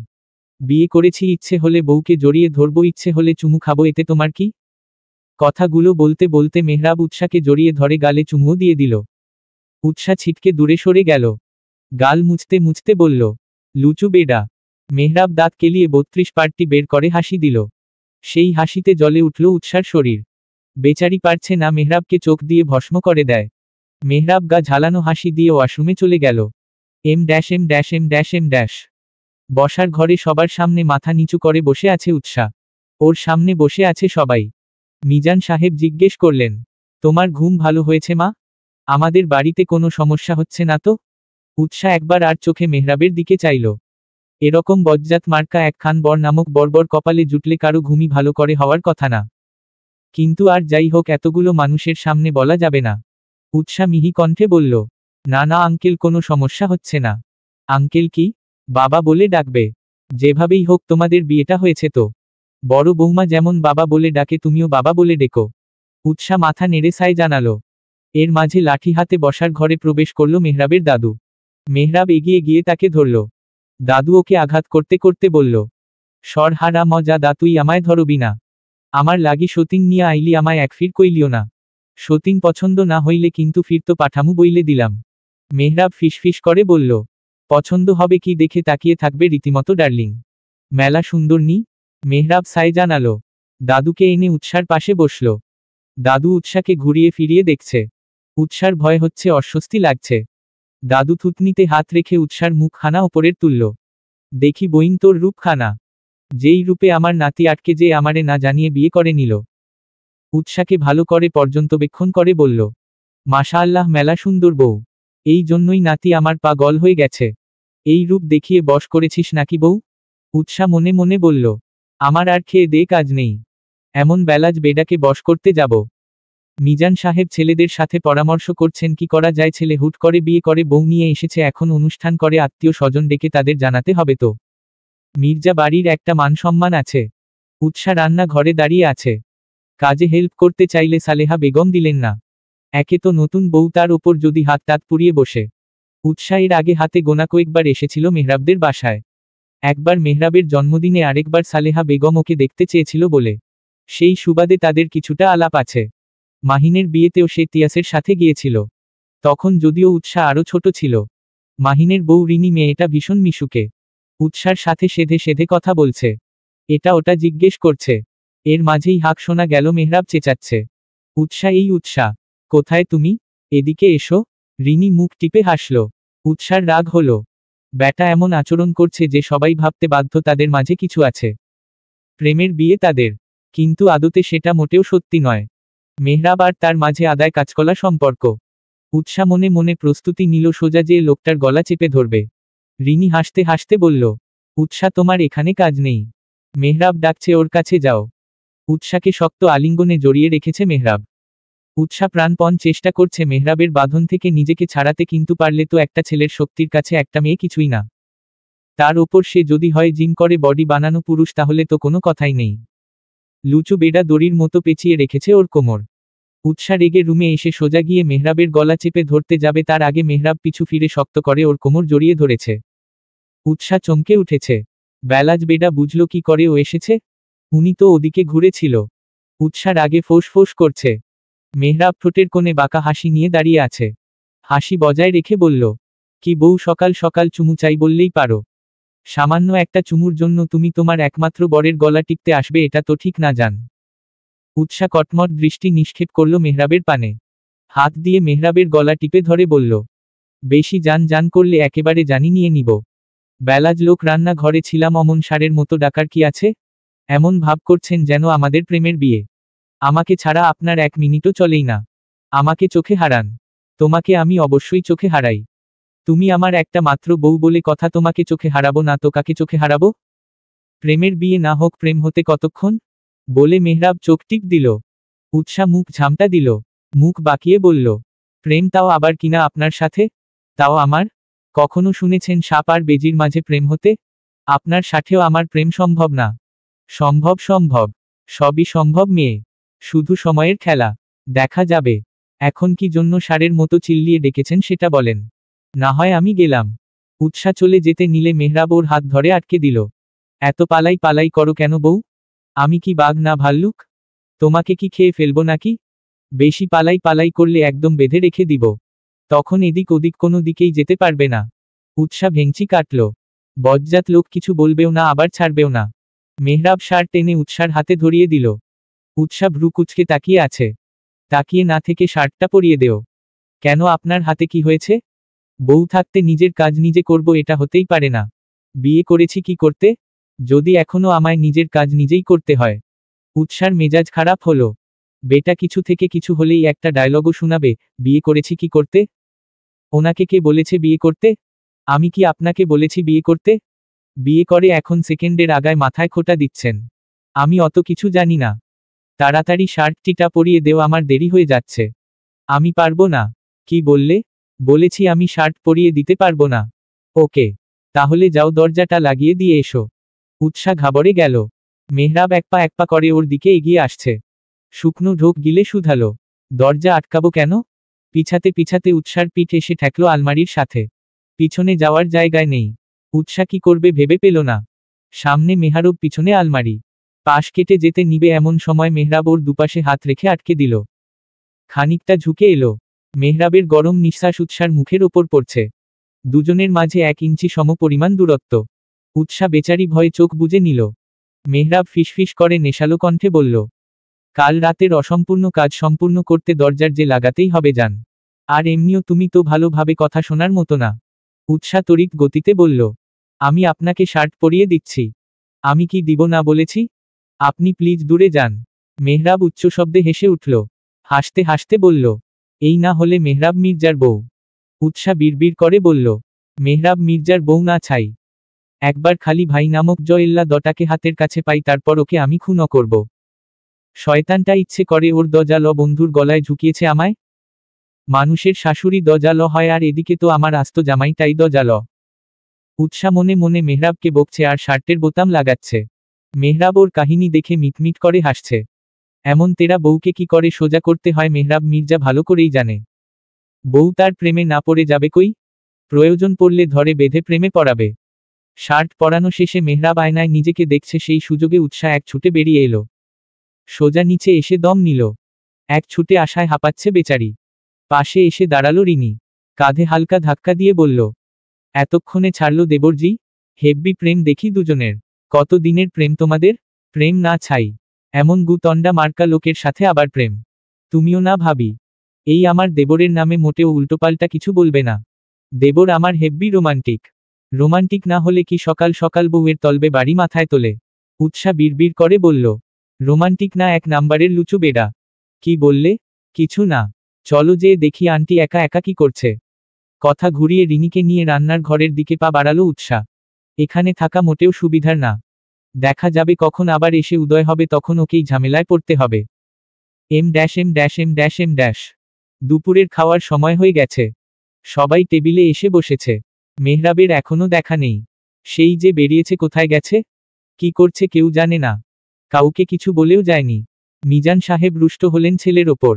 বিয়ে করেছি ইচ্ছে হলে বউকে জড়িয়ে ধরবো, ইচ্ছে হলে চুমু খাবো, এতে তোমার কি? কথাগুলো বলতে বলতে মেহরাব উৎসাকে জড়িয়ে ধরে গালে চুমুও দিয়ে দিল। উৎসা ছিটকে দূরে সরে গেল। গাল মুছতে মুছতে বলল, লুচু বেডা। মেহরাব দাঁত কেলিয়ে 32 পার্টি বের করে হাসি দিল। সেই হাসিতে জ্বলে উঠল উৎসার শরীর। বেচারি পারছে না মেহরাবকে চোখ দিয়ে ভস্ম করে দেয়। মেহরাব গা ঝালানো হাসি দিয়ে ওয়াশরুমে চলে গেল। এম। বসার ঘরে সবার সামনে মাথা নিচু করে বসে আছে উৎসা। ওর সামনে বসে আছে সবাই। মিজান সাহেব জিজ্ঞেস করলেন, তোমার ঘুম ভালো হয়েছে মা? আমাদের বাড়িতে কোনো সমস্যা হচ্ছে না তো? উৎসা একবার আর চোখে মেহরাবের দিকে চাইল। এরকম বজ্জাত মার্কা একখান বর নামক বর্বর কপালে জুটলে কারো ঘুমই ভালো করে হওয়ার কথা না। কিন্তু আর যাই হোক, এতগুলো মানুষের সামনে বলা যাবে না। উৎসা মিহি কণ্ঠে বলল, না না আঙ্কেল, কোনো সমস্যা হচ্ছে না। আঙ্কেল কি? বাবা বলে ডাকবে। যেভাবেই হোক তোমাদের বিয়েটা হয়েছে তো। বড় বৌমা যেমন বাবা বলে ডাকে, তুমিও বাবা বলে ডেকো। উৎসা মাথা নেড়ে সাই জানালো। এর মাঝে লাঠি হাতে বসার ঘরে প্রবেশ করল মেহরাবের দাদু। মেহরাব এগিয়ে গিয়ে তাকে ধরল। দাদু ওকে আঘাত করতে করতে বলল, সর হারা মজা দা, তুই আমায় ধরবি না। আমার লাগি সতীন নিয়ে আইলি, আমায় এক ফির কইলিও না। সতীন পছন্দ না হইলে কিন্তু ফির তো পাঠামু বইলে দিলাম। মেহরাব ফিসফিস করে বলল, পছন্দ হবে কি দেখে তাকিয়ে থাকবে রীতিমতো ডার্লিং। মেলা সুন্দর নি? মেহরাব সাই জানালো। দাদুকে এনে উৎসার পাশে বসল। দাদু উৎসাকে ঘুরিয়ে ফিরিয়ে দেখছে। উৎসার ভয় হচ্ছে, অস্বস্তি লাগছে। দাদু থুতনিতে হাত রেখে উৎসার মুখখানা ওপরের তুলল। দেখি বইন তোর রূপখানা। যেই রূপে আমার নাতি আটকে যে আমারে না জানিয়ে বিয়ে করে নিল। উৎসাকে ভালো করে পর্যন্তবেক্ষণ করে বলল, মাশাআল্লাহ, মেলা সুন্দর বউ। এই জন্যই নাতি আমার পাগল হয়ে গেছে। এই রূপ দেখিয়ে বশ করেছিস নাকি বউ? উৎসা মনে মনে বলল, আমার আর খেয়ে দে কাজ নেই, এমন বেলাজ বেডাকে বশ করতে যাব। মিজান সাহেব ছেলেদের সাথে পরামর্শ করছেন কি করা যায়। ছেলে হুট করে বিয়ে করে বউ নিয়ে এসেছে, এখন অনুষ্ঠান করে আত্মীয় স্বজন ডেকে তাদের জানাতে হবে তো। মির্জা বাড়ির একটা মান সম্মান আছে। উৎসা রান্না ঘরে দাঁড়িয়ে আছে। কাজে হেল্প করতে চাইলে সালেহা বেগম দিলেন না। একে তো নতুন বউ, তার ওপর যদি হাত টাত পুড়িয়ে বসে। উৎসা এর আগে হাতে গোনা কয়েকবার এসেছিল মেহরাবদের বাসায়। একবার মেহরাবের জন্মদিনে, আরেকবার সালেহা বেগম ওকে দেখতে চেয়েছিল বলে। সেই সুবাদে তাদের কিছুটা আলাপ আছে। মাহিনের বিয়েতেও সে তিয়াসের সাথে গিয়েছিল। তখন যদিও উৎসা আরো ছোট ছিল। মাহিনের বউ রিনি মেয়েটা ভীষণ মিশুকে। উৎসার সাথে সেধে সেধে কথা বলছে। এটা ওটা জিজ্ঞেস করছে। এর মাঝেই হাঁক শোনা গেল, মেহরাব চেঁচাচ্ছে, উৎসা, এই উৎসা, কোথায় তুমি? এদিকে এসো। রিনি মুখ টিপে হাসল। উৎসার রাগ হলো। ব্যাটা এমন আচরণ করছে যে সবাই ভাবতে বাধ্য তাদের মাঝে কিছু আছে। প্রেমের বিয়ে তাদের। কিন্তু আদতে সেটা মোটেও সত্যি নয়। মেহরাব আর তার মাঝে আদায় কাজকলা সম্পর্ক। উৎসা মনে মনে প্রস্তুতি নিল সোজা যে লোকটার গলা চেপে ধরবে। রিনি হাসতে হাসতে বলল, উৎসা, তোমার এখানে কাজ নেই। মেহরাব ডাকছে, ওর কাছে যাও। উৎসাকে শক্ত আলিঙ্গনে জড়িয়ে রেখেছে মেহরাব। উৎসা প্রাণপণ চেষ্টা করছে মেহরাবের বাঁধন থেকে নিজেকে ছাড়াতে, কিন্তু পারলে তো একটা ছেলের শক্তির কাছে একটা মেয়ে কিছুই না। তার ওপর সে যদি হয় জিম করে বডি বানানো পুরুষ, তাহলে তো কোনো কথাই নেই। লুচু বেডা দড়ির মতো পেঁচিয়ে রেখেছে ওর কোমর। উৎসা রেগে রুমে এসে সোজা গিয়ে মেহরাবের গলা চেপে ধরতে যাবে, তার আগে মেহরাব পিছু ফিরে শক্ত করে ওর কোমর জড়িয়ে ধরেছে। উৎসা চমকে উঠেছে। বেলাজ বেডা বুঝল কি করে ও এসেছে। উনি তো ওদিকে ঘুরেছিল। উৎসা রাগে ফোঁস ফোঁস করছে। মেহরাব ঠোঁটের কোণে বাঁকা হাসি নিয়ে দাঁড়িয়ে আছে। হাসি বজায় রেখে বলল, কি বউ, সকাল সকাল চুমু চাই বললেই পারো? সামান্য একটা চুমুর জন্য তুমি তোমার একমাত্র বরের গলা টিপতে আসবে, এটা তো ঠিক না জান। উৎসা কটমট দৃষ্টি নিক্ষেপ করল মেহরাবের পানে। হাত দিয়ে মেহরাবের গলা টিপে ধরে বলল, বেশি জান জান করলে একেবারে জানি নিয়ে নিব। বেলাজ লোক, রান্না ঘরে ছিলাম, অমন সারের মতো ডাকার কি আছে? এমন ভাব করছেন যেন আমাদের প্রেমের বিয়ে। আমাকে ছাড়া আপনার এক মিনিটও চলেই না। আমাকে চোখে হারান। তোমাকে আমি অবশ্যই চোখে হারাই। তুমি আমার একটা মাত্র বউ বলে কথা, তোমাকে চোখে হারাবো না তো কাকে চোখে হারাবো? প্রেমের বিয়ে না হোক, প্রেম হতে কতক্ষণ? বলে মেহরাব চোখ টিপ দিল। উৎসা মুখ ঝামটা দিল, মুখ বাঁকিয়ে বলল, প্রেম তাও আবার কিনা আপনার সাথে? তাও আমার? কখনো শুনেছেন সাপ আর বেজির মাঝে প্রেম হতে? আপনার সাথেও আমার প্রেম সম্ভব না। সম্ভব সম্ভব, সবই সম্ভব মেয়ে, শুধু সময়ের খেলা, দেখা যাবে। এখন কি জন্য ষাঁড়ের মতো চিল্লিয়ে ডেকেছেন সেটা বলেন, না হয় আমি গেলাম। উৎসা চলে যেতে নিলে মেহরাব ওর হাত ধরে আটকে দিল। এত পালাই পালাই করো কেন বউ? আমি কি বাঘ না ভাল্লুক? তোমাকে কি খেয়ে ফেলবো নাকি? বেশি পালাই পালাই করলে একদম বেঁধে রেখে দিব, তখন এদিক ওদিক কোনো দিকেই যেতে পারবে না। উৎসা ভেঙচি কাটল। বজ্জাত লোক কিছু বলবেও না আবার ছাড়বেও না। মেহরাব ষাঁড় টেনে উৎসার হাতে ধরিয়ে দিল। উৎসা ভ্রু কুচকে তাকিয়ে আছে। তাকিয়ে না থেকে ষাঁড়টা পরিয়ে দেও। কেন, আপনার হাতে কি হয়েছে? বউ থাকতে নিজের কাজ নিজে করব এটা হতেই পারে না। বিয়ে করেছি কি করতে, যদি এখনো আমায় নিজের কাজ নিজেই করতে হয়। উৎসার মেজাজ খারাপ হলো। বেটা কিছু থেকে কিছু হলেই একটা ডায়লগও শোনাবে, বিয়ে করেছি কি করতে? ওনাকে কে বলেছে বিয়ে করতে? আমি কি আপনাকে বলেছি বিয়ে করতে? বিয়ে করে এখন সেকেন্ডের আগায় মাথায় খোঁটা দিচ্ছেন। আমি অত কিছু জানি না। তাড়াতাড়ি শার্টটিটা পরিয়ে দেও, আমার দেরি হয়ে যাচ্ছে। আমি পারবো না। কি বললে? বলেছি আমি শার্ট পরিয়ে দিতে পারবো না। ওকে, তাহলে যাও দরজাটা লাগিয়ে দিয়ে এসো। উৎসা ঘাবড়ে গেল। মেহরাব এক পা করে ওর দিকে এগিয়ে আসছে। শুকনো ঢোক গিলে শুধালো, দরজা আটকাবো কেন? পিছাতে পিছাতে উৎসার পিঠ এসে ঠেকলো আলমারির সাথে। পিছনে যাওয়ার জায়গায় নেই। উৎসা কি করবে ভেবে পেল না। সামনে মেহরাব, পিছনে আলমারি। পাশ কেটে যেতে নিবে এমন সময় মেহরাব ওর দুপাশে হাত রেখে আটকে দিল। খানিকটা ঝুঁকে এলো। মেহরাবের গরম নিঃশ্বাস উৎসার মুখের ওপর পড়ছে। দুজনের মাঝে 1 ইঞ্চি সমপরিমাণ দূরত্ব। উৎসা বেচারি ভয়ে চোখ বুজে নিল। মেহরাব ফিসফিস করে নেশালো কণ্ঠে বলল, কাল রাতের অসম্পূর্ণ কাজ সম্পূর্ণ করতে দরজার যে লাগাতেই হবে যান। আর এমনিও তুমি তো ভালোভাবে কথা শোনার মতো না। উৎসা তড়িৎ গতিতে বলল, আমি আপনাকে শার্ট পরিয়ে দিচ্ছি। আমি কি দিব না বলেছি? আপনি প্লিজ দূরে যান। মেহরাব উচ্চ শব্দে হেসে উঠল। হাসতে হাসতে বলল, এই না হলে মেহরাব মির্জার বউ? উৎসা বিড়বিড় করে বলল, মেহরাব মির্জার বউ না ছাই। একবার খালি ভাই নামক জয়েল্লা দটাকে হাতের কাছে পাই, তারপর ওকে আমি খুন করব। শয়তানটা ইচ্ছে করে ওর দজাল বন্ধুর গলায় ঝুঁকিয়েছে আমায়। মানুষের শাশুড়ি দজাল হয়, আর এদিকে তো আমার আস্ত জামাইটাই দজাল। উৎসা মনে মনে মেহরাবকে বকছে আর শার্টের বোতাম লাগাচ্ছে। মেহরাব ওর কাহিনী দেখে মিটমিট করে হাসছে। এমন তেরা বউকে কি করে সোজা করতে হয় মেহরাব মির্জা ভালো করেই জানে। বউ তার প্রেমে না পড়ে যাবে কই? প্রয়োজন পড়লে ধরে বেঁধে প্রেমে পড়াবে। শার্ট পরানো শেষে মেহরাব আয়নায় নিজেকে দেখছে, সেই সুযোগে উৎসা এক ছুটে বেরিয়ে এলো। সোজা নিচে এসে দম নিল। এক ছুটে আশায় হাঁপাচ্ছে বেচারি। পাশে এসে দাঁড়ালো রিনি। কাঁধে হালকা ধাক্কা দিয়ে বলল, এতক্ষণে ছাড়লো দেবরজি? হেব্বি প্রেম দেখি দুজনের। কত দিনের প্রেম তোমাদের? প্রেম না ছাই, এমন গুতন্ডা মার্কা লোকের সাথে আবার প্রেম? তুমিও না ভাবি। এই আমার দেবরের নামে মোটেও উল্টোপাল্টা কিছু বলবে না। দেবর আমার হেব্বি রোমান্টিক। রোমান্টিক না হলে কি সকাল সকাল বউয়ের তলবে বাড়ি মাথায় তোলে? উৎসা বিড়বিড় করে বলল, রোমান্টিক না, 1 নাম্বারের লুচু বেডা। কি বললে? কিছু না। চলো যে দেখি আন্টি একা একা কি করছে। কথা ঘুরিয়ে রিনিকে নিয়ে রান্নার ঘরের দিকে পা বাড়ালো উৎসা। এখানে থাকা মোটেও সুবিধার না। দেখা যাবে কখন আবার এসে উদয় হবে, তখন ওকেই ঝামেলায় পড়তে হবে। এম। দুপুরের খাওয়ার সময় হয়ে গেছে। সবাই টেবিলে এসে বসেছে। মেহরাবের এখনো দেখা নেই। সেই যে বেরিয়েছে, কোথায় গেছে, কি করছে কেউ জানে না। কাউকে কিছু বলেও যায়নি। মিজান সাহেব রুষ্ট হলেন ছেলের ওপর।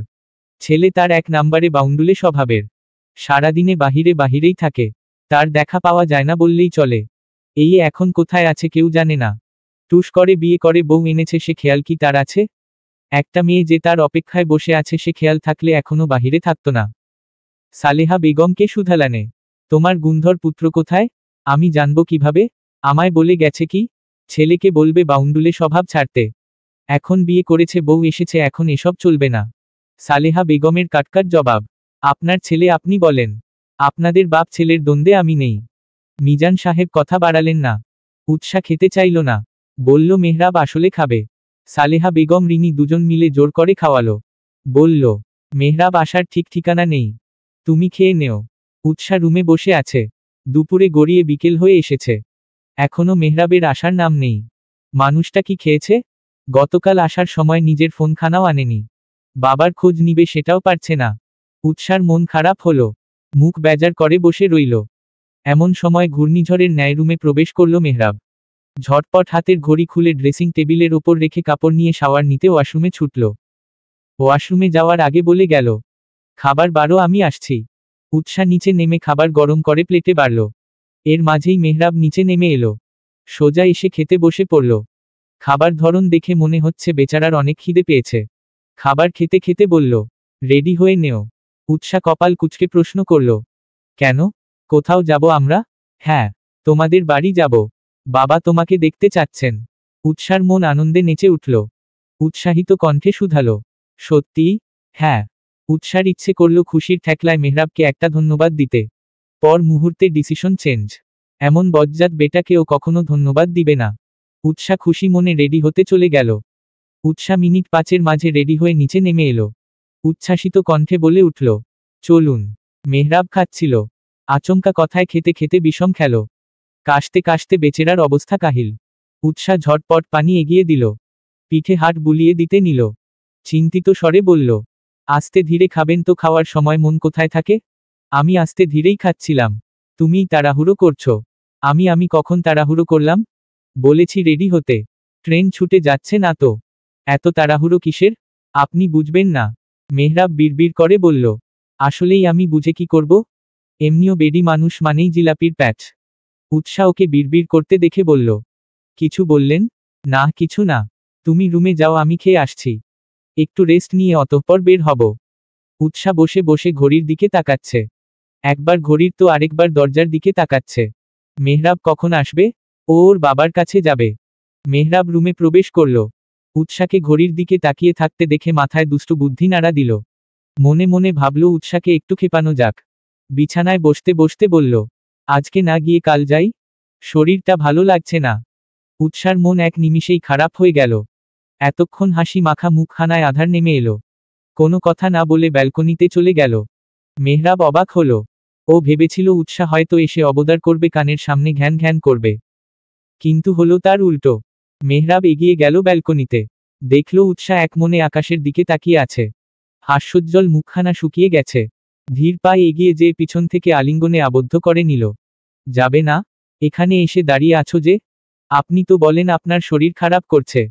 ছেলে তার 1 নাম্বারে বাউন্ডুলে স্বভাবের। সারাদিনে বাহিরে বাহিরেই থাকে। তার দেখা পাওয়া যায় না বললেই চলে। এই এখন কোথায় আছে কেউ জানে না। টুস করে বিয়ে করে বউ এনেছে, সে খেয়াল কি তার আছে? একটা মেয়ে যে তার অপেক্ষায় বসে আছে, সে খেয়াল থাকলে এখনো বাহিরে থাকতো না। সালেহা বেগমকে শুধালানে, তোমার গুন্ধর পুত্র কোথায়? আমি জানবো কিভাবে? আমায় বলে গেছে কি? ছেলেকে বলবে বাউন্ডুলে স্বভাব ছাড়তে। এখন বিয়ে করেছে, বউ এসেছে, এখন এসব চলবে না। সালেহা বেগমের কাটকাট জবাব, আপনার ছেলে আপনি বলেন। আপনাদের বাপ ছেলের দ্বন্দ্বে আমি নেই। মিজান সাহেব কথা বাড়ালেন না। উৎসা খেতে চাইল না। বলল মেহরাব আসলে খাবে। সালেহা বেগম রিনি দুজন মিলে জোর করে খাওয়ালো। বলল, মেহরাব আসার ঠিক ঠিকানা নেই, তুমি খেয়ে নেও। উৎসা রুমে বসে আছে। দুপুরে গড়িয়ে বিকেল হয়ে এসেছে। এখনো মেহরাবের আসার নাম নেই। মানুষটা কি খেয়েছে? গতকাল আসার সময় নিজের ফোনখানাও আনেনি। বাবার খোঁজ নিবে সেটাও পারছে না। উৎসার মন খারাপ হলো। মুখ বেজার করে বসে রইল। এমন সময় ঘূর্ণিঝড়ের ন্যায় রুমে প্রবেশ করল মেহরাব। ঝটপট হাতের ঘড়ি খুলে ড্রেসিং টেবিলের ওপর রেখে কাপড় নিয়ে শাওয়ার নিতে ওয়াশরুমে ছুটল। ওয়াশরুমে যাওয়ার আগে বলে গেল, খাবার বারো, আমি আসছি। উৎসা নিচে নেমে খাবার গরম করে প্লেটে বাড়ল। এর মাঝেই মেহরাব নিচে নেমে এলো। সোজা এসে খেতে বসে পড়ল। খাবার ধরন দেখে মনে হচ্ছে বেচারার অনেক খিদে পেয়েছে। খাবার খেতে খেতে বলল, রেডি হয়ে নেও। উৎসা কপাল কুঁচকে প্রশ্ন করল, কেন? কোথাও যাব আমরা? হ্যাঁ, তোমাদের বাড়ি যাব। বাবা তোমাকে দেখতে চাচ্ছেন। উৎসার মন আনন্দে নেচে উঠল। উৎসাহিত কণ্ঠে শুধালো, সত্যি? হ্যাঁ। উৎসার ইচ্ছে করল খুশির ঠেকলায় মেহরাবকে একটা ধন্যবাদ দিতে। পর মুহূর্তে ডিসিশন চেঞ্জ। এমন বজ্জাত বেটাকেও কখনো ধন্যবাদ দিবে না। উৎসা খুশি মনে রেডি হতে চলে গেল। উৎসা মিনিট 5-এর মাঝে রেডি হয়ে নিচে নেমে এলো। উচ্ছ্বাসিত কণ্ঠে বলে উঠল, চলুন। মেহরাব খাচ্ছিল। আচমকা কথায় খেতে খেতে বিষম খেল। কাশতে কাশতে বেচারার অবস্থা কাহিল। উৎসা ঝটপট পানি এগিয়ে দিল। পিঠে হাত বুলিয়ে দিতে নিল। চিন্তিত স্বরে বলল, আস্তে ধীরে খাবেন তো, খাওয়ার সময় মন কোথায় থাকে? আমি আস্তে ধীরেই খাচ্ছিলাম। তুমিই তাড়াহুড়ো করছো। আমি কখন তাড়াহুড়ো করলাম? বলেছি রেডি হতে। ট্রেন ছুটে যাচ্ছে না তো? এত তাড়াহুড়ো কিসের? আপনি বুঝবেন না। মেহরাব বিড়বিড় করে বলল, আসলেই আমি বুঝে কি করব? এমনিও বেডি মানুষ মানেই জিলাপির প্যাচ। উৎসা ওকে বিড়বিড় করতে দেখে বলল, কিছু বললেন? না কিছু না। তুমি রুমে যাও, আমি খেয়ে আসছি। একটু রেস্ট নিয়ে অতঃপর বের হব। উৎসা বসে বসে ঘড়ির দিকে তাকাচ্ছে। একবার ঘড়ির তো আরেকবার দরজার দিকে তাকাচ্ছে। মেহরাব কখন আসবে? ও ওর বাবার কাছে যাবে। মেহরাব রুমে প্রবেশ করল। উৎসাকে ঘড়ির দিকে তাকিয়ে থাকতে দেখে মাথায় দুষ্টু বুদ্ধি নাড়া দিল। মনে মনে ভাবল উৎসাকে একটু খেপানো যাক। বিছানায় বসতে বসতে বলল, আজকে না গিয়ে কাল যাই? শরীরটা ভালো লাগছে না। উৎসার মন এক নিমিষেই খারাপ হয়ে গেল। এতক্ষণ হাসি মাখা মুখখানায় আধার নেমে এলো। কোনো কথা না বলে ব্যালকনিতে চলে গেল। মেহরাব অবাক হলো। ও ভেবেছিল উৎসা হয়তো এসে অবদার করবে, কানের সামনে ঘ্যান ঘ্যান করবে। কিন্তু হলো তার উল্টো। মেহরাব এগিয়ে গেল ব্যালকনিতে। দেখল উৎসা একমনে আকাশের দিকে তাকিয়ে আছে। হাস্যোজ্জ্বল মুখখানা শুকিয়ে গেছে। ধীর পায়ে এগিয়ে যেয়ে পিছন থেকে আলিঙ্গনে আবদ্ধ করে নিল। যাবে না? এখানে এসে দাঁড়িয়ে আছো যে? আপনি তো বলেন আপনার শরীর খারাপ করছে।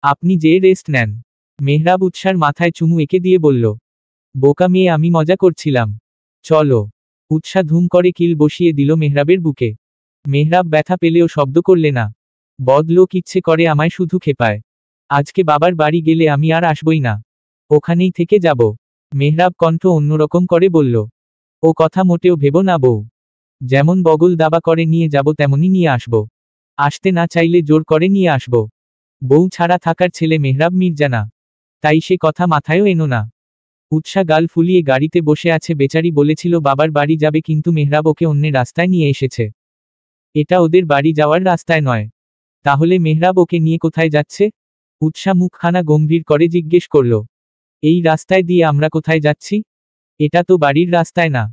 আপনি যে রেস্ট নেন। মেহরাব উৎসার মাথায় চুমু এঁকে দিয়ে বলল, বোকা মেয়ে, আমি মজা করছিলাম। চলো। উৎসা ধুম করে কিল বসিয়ে দিল মেহরাবের বুকে। মেহরাব ব্যথা পেলেও শব্দ করলে না। বদলোক, ইচ্ছে করে আমায় শুধু খেপায়। আজকে বাবার বাড়ি গেলে আমি আর আসবই না। ওখানেই থেকে যাব। মেহরাব কণ্ঠ অন্যরকম করে বলল, ও কথা মোটেও ভেবো না বউ। যেমন বগল দাবা করে নিয়ে যাব তেমনই নিয়ে আসব। আসতে না চাইলে জোর করে নিয়ে আসব। বউ ছাড়া থাকার ছেলে মেহরাব মির্জা, তাই সে কথা মাথায়ও এনো না। উৎসা গাল ফুলিয়ে গাড়িতে বসে আছে। বেচারি বলেছিল বাবার বাড়ি যাবে, কিন্তু মেহরাব ওকে অন্য রাস্তায় নিয়ে এসেছে। এটা ওদের বাড়ি যাওয়ার রাস্তায় নয়। তাহলে মেহরাব ওকে নিয়ে কোথায় যাচ্ছে? উৎসা মুখখানা গম্ভীর করে জিজ্ঞেস করল, এই রাস্তায় দিয়ে আমরা কোথায় যাচ্ছি? এটা তো বাড়ির রাস্তায় না।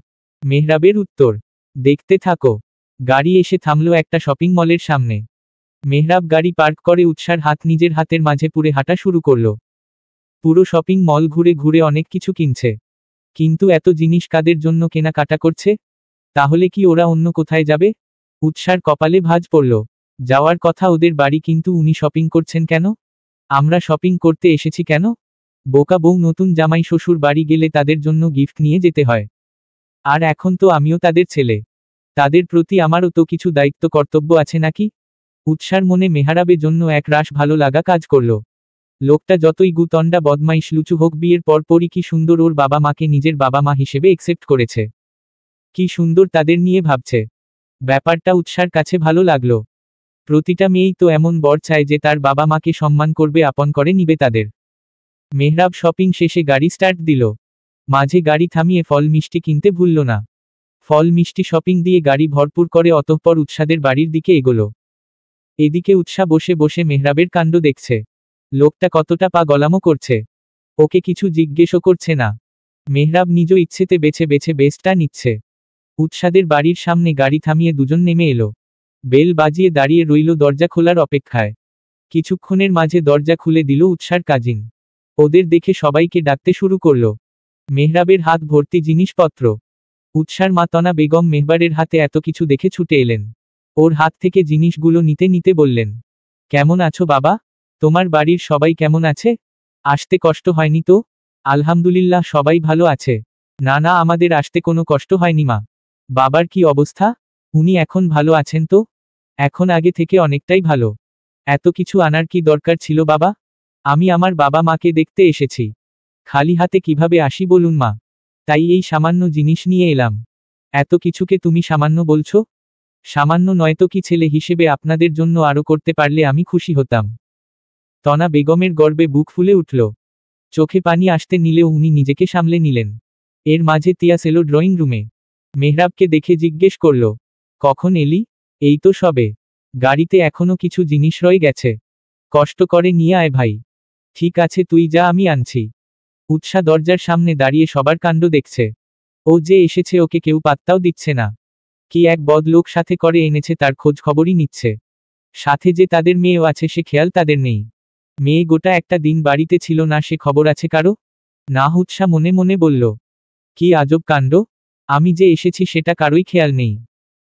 মেহরাবের উত্তর, দেখতে থাকো। গাড়ি এসে থামল একটা শপিং মলের সামনে। মেহরাব গাড়ি পার্ক করে উৎসার হাত নিজের হাতের মাঝে পুরে হাঁটা শুরু করল। পুরো শপিং মল ঘুরে ঘুরে অনেক কিছু কিনছে। কিন্তু এত জিনিস কাদের জন্য কেনাকাটা করছে? তাহলে কি ওরা অন্য কোথায় যাবে? উৎসার কপালে ভাঁজ পড়ল। যাওয়ার কথা ওদের বাড়ি, কিন্তু উনি শপিং করছেন কেন? আমরা শপিং করতে এসেছি কেন? বোকা বউ, নতুন জামাই শ্বশুর বাড়ি গেলে তাদের জন্য গিফট নিয়ে যেতে হয়। আর এখন তো আমিও তাদের ছেলে। তাদের প্রতি আমারও তো কিছু দায়িত্ব কর্তব্য আছে নাকি? উৎসার মনে মেহরাবের জন্য এক রাশ ভালো লাগা কাজ করল। লোকটা যতই গুতন্ডা বদমাইশ লুচু হোক, বিয়ের পরপরই কি সুন্দর ওর বাবা মাকে নিজের বাবা মা হিসেবে একসেপ্ট করেছে। কি সুন্দর তাদের নিয়ে ভাবছে। ব্যাপারটা উৎসার কাছে ভালো লাগলো। প্রতিটা মেয়েই তো এমন বর চায় যে তার বাবা মাকে সম্মান করবে, আপন করে নিবে তাদের। মেহরাব শপিং শেষে গাড়ি স্টার্ট দিল। মাঝে গাড়ি থামিয়ে ফল মিষ্টি কিনতে ভুলল না। ফল মিষ্টি শপিং দিয়ে গাড়ি ভরপুর করে অতঃপর উৎসাদের বাড়ির দিকে এগোলো। এদিকে উৎসা বসে বসে মেহরাবের কাণ্ড দেখছে। লোকটা কতটা পা গলামো করছে। ওকে কিছু জিজ্ঞেসও করছে না। মেহরাব নিজ ইচ্ছেতে বেছে বেছে বেস্টটা নিচ্ছে। উৎসাদের বাড়ির সামনে গাড়ি থামিয়ে দুজন নেমে এলো। বেল বাজিয়ে দাঁড়িয়ে রইল দরজা খোলার অপেক্ষায়। কিছুক্ষণের মাঝে দরজা খুলে দিল উৎসার কাজিন। ওদের দেখে সবাইকে ডাকতে শুরু করল। মেহরাবের হাত ভর্তি জিনিসপত্র। উৎসার মা তনা বেগম মেহবারের হাতে এত কিছু দেখে ছুটে এলেন। ওর হাত থেকে জিনিসগুলো নিতে নিতে বললেন, কেমন আছো বাবা? তোমার বাড়ির সবাই কেমন আছে? আসতে কষ্ট হয়নি তো? আলহামদুলিল্লাহ, সবাই ভালো আছে। না না, আমাদের আসতে কোনো কষ্ট হয়নি মা। বাবার কি অবস্থা? উনি এখন ভালো আছেন তো? এখন আগে থেকে অনেকটাই ভালো। এত কিছু আনার কি দরকার ছিল বাবা? আমি আমার বাবা মাকে দেখতে এসেছি। খালি হাতে কিভাবে আসি বলুন মা? তাই এই সামান্য জিনিস নিয়ে এলাম। এত কিছুকে তুমি সামান্য বলছো? সামান্য নয়তো কি, ছেলে হিসেবে আপনাদের জন্য আরো করতে পারলে আমি খুশি হতাম। তনা বেগমের গর্বে বুক ফুলে উঠল। চোখে পানি আসতে নিলেও উনি নিজেকে সামলে নিলেন। এর মাঝে তিয়াস এলো ড্রয়িং রুমে। মেহরাবকে দেখে জিজ্ঞেস করল, কখন এলি? এই তো সবে। গাড়িতে এখনো কিছু জিনিস রয়ে গেছে। কষ্ট করে নিয়ে আয় ভাই। ঠিক আছে, তুই যা, আমি আনছি। উৎসা দরজার সামনে দাঁড়িয়ে সবার কাণ্ড দেখছে। ও যে এসেছে ওকে কেউ পাত্তাও দিচ্ছে না। কি এক বদলোক সাথে করে এনেছে তার খোঁজ খবরই নিচ্ছে। সাথে যে তাদের মেয়েও আছে সে খেয়াল তাদের নেই। মেয়ে গোটা একটা দিন বাড়িতে ছিল না, সে খবর আছে কারো? না, উৎসা মনে মনে বলল। কি আজব কাণ্ড! আমি যে এসেছি সেটা কারোই খেয়াল নেই।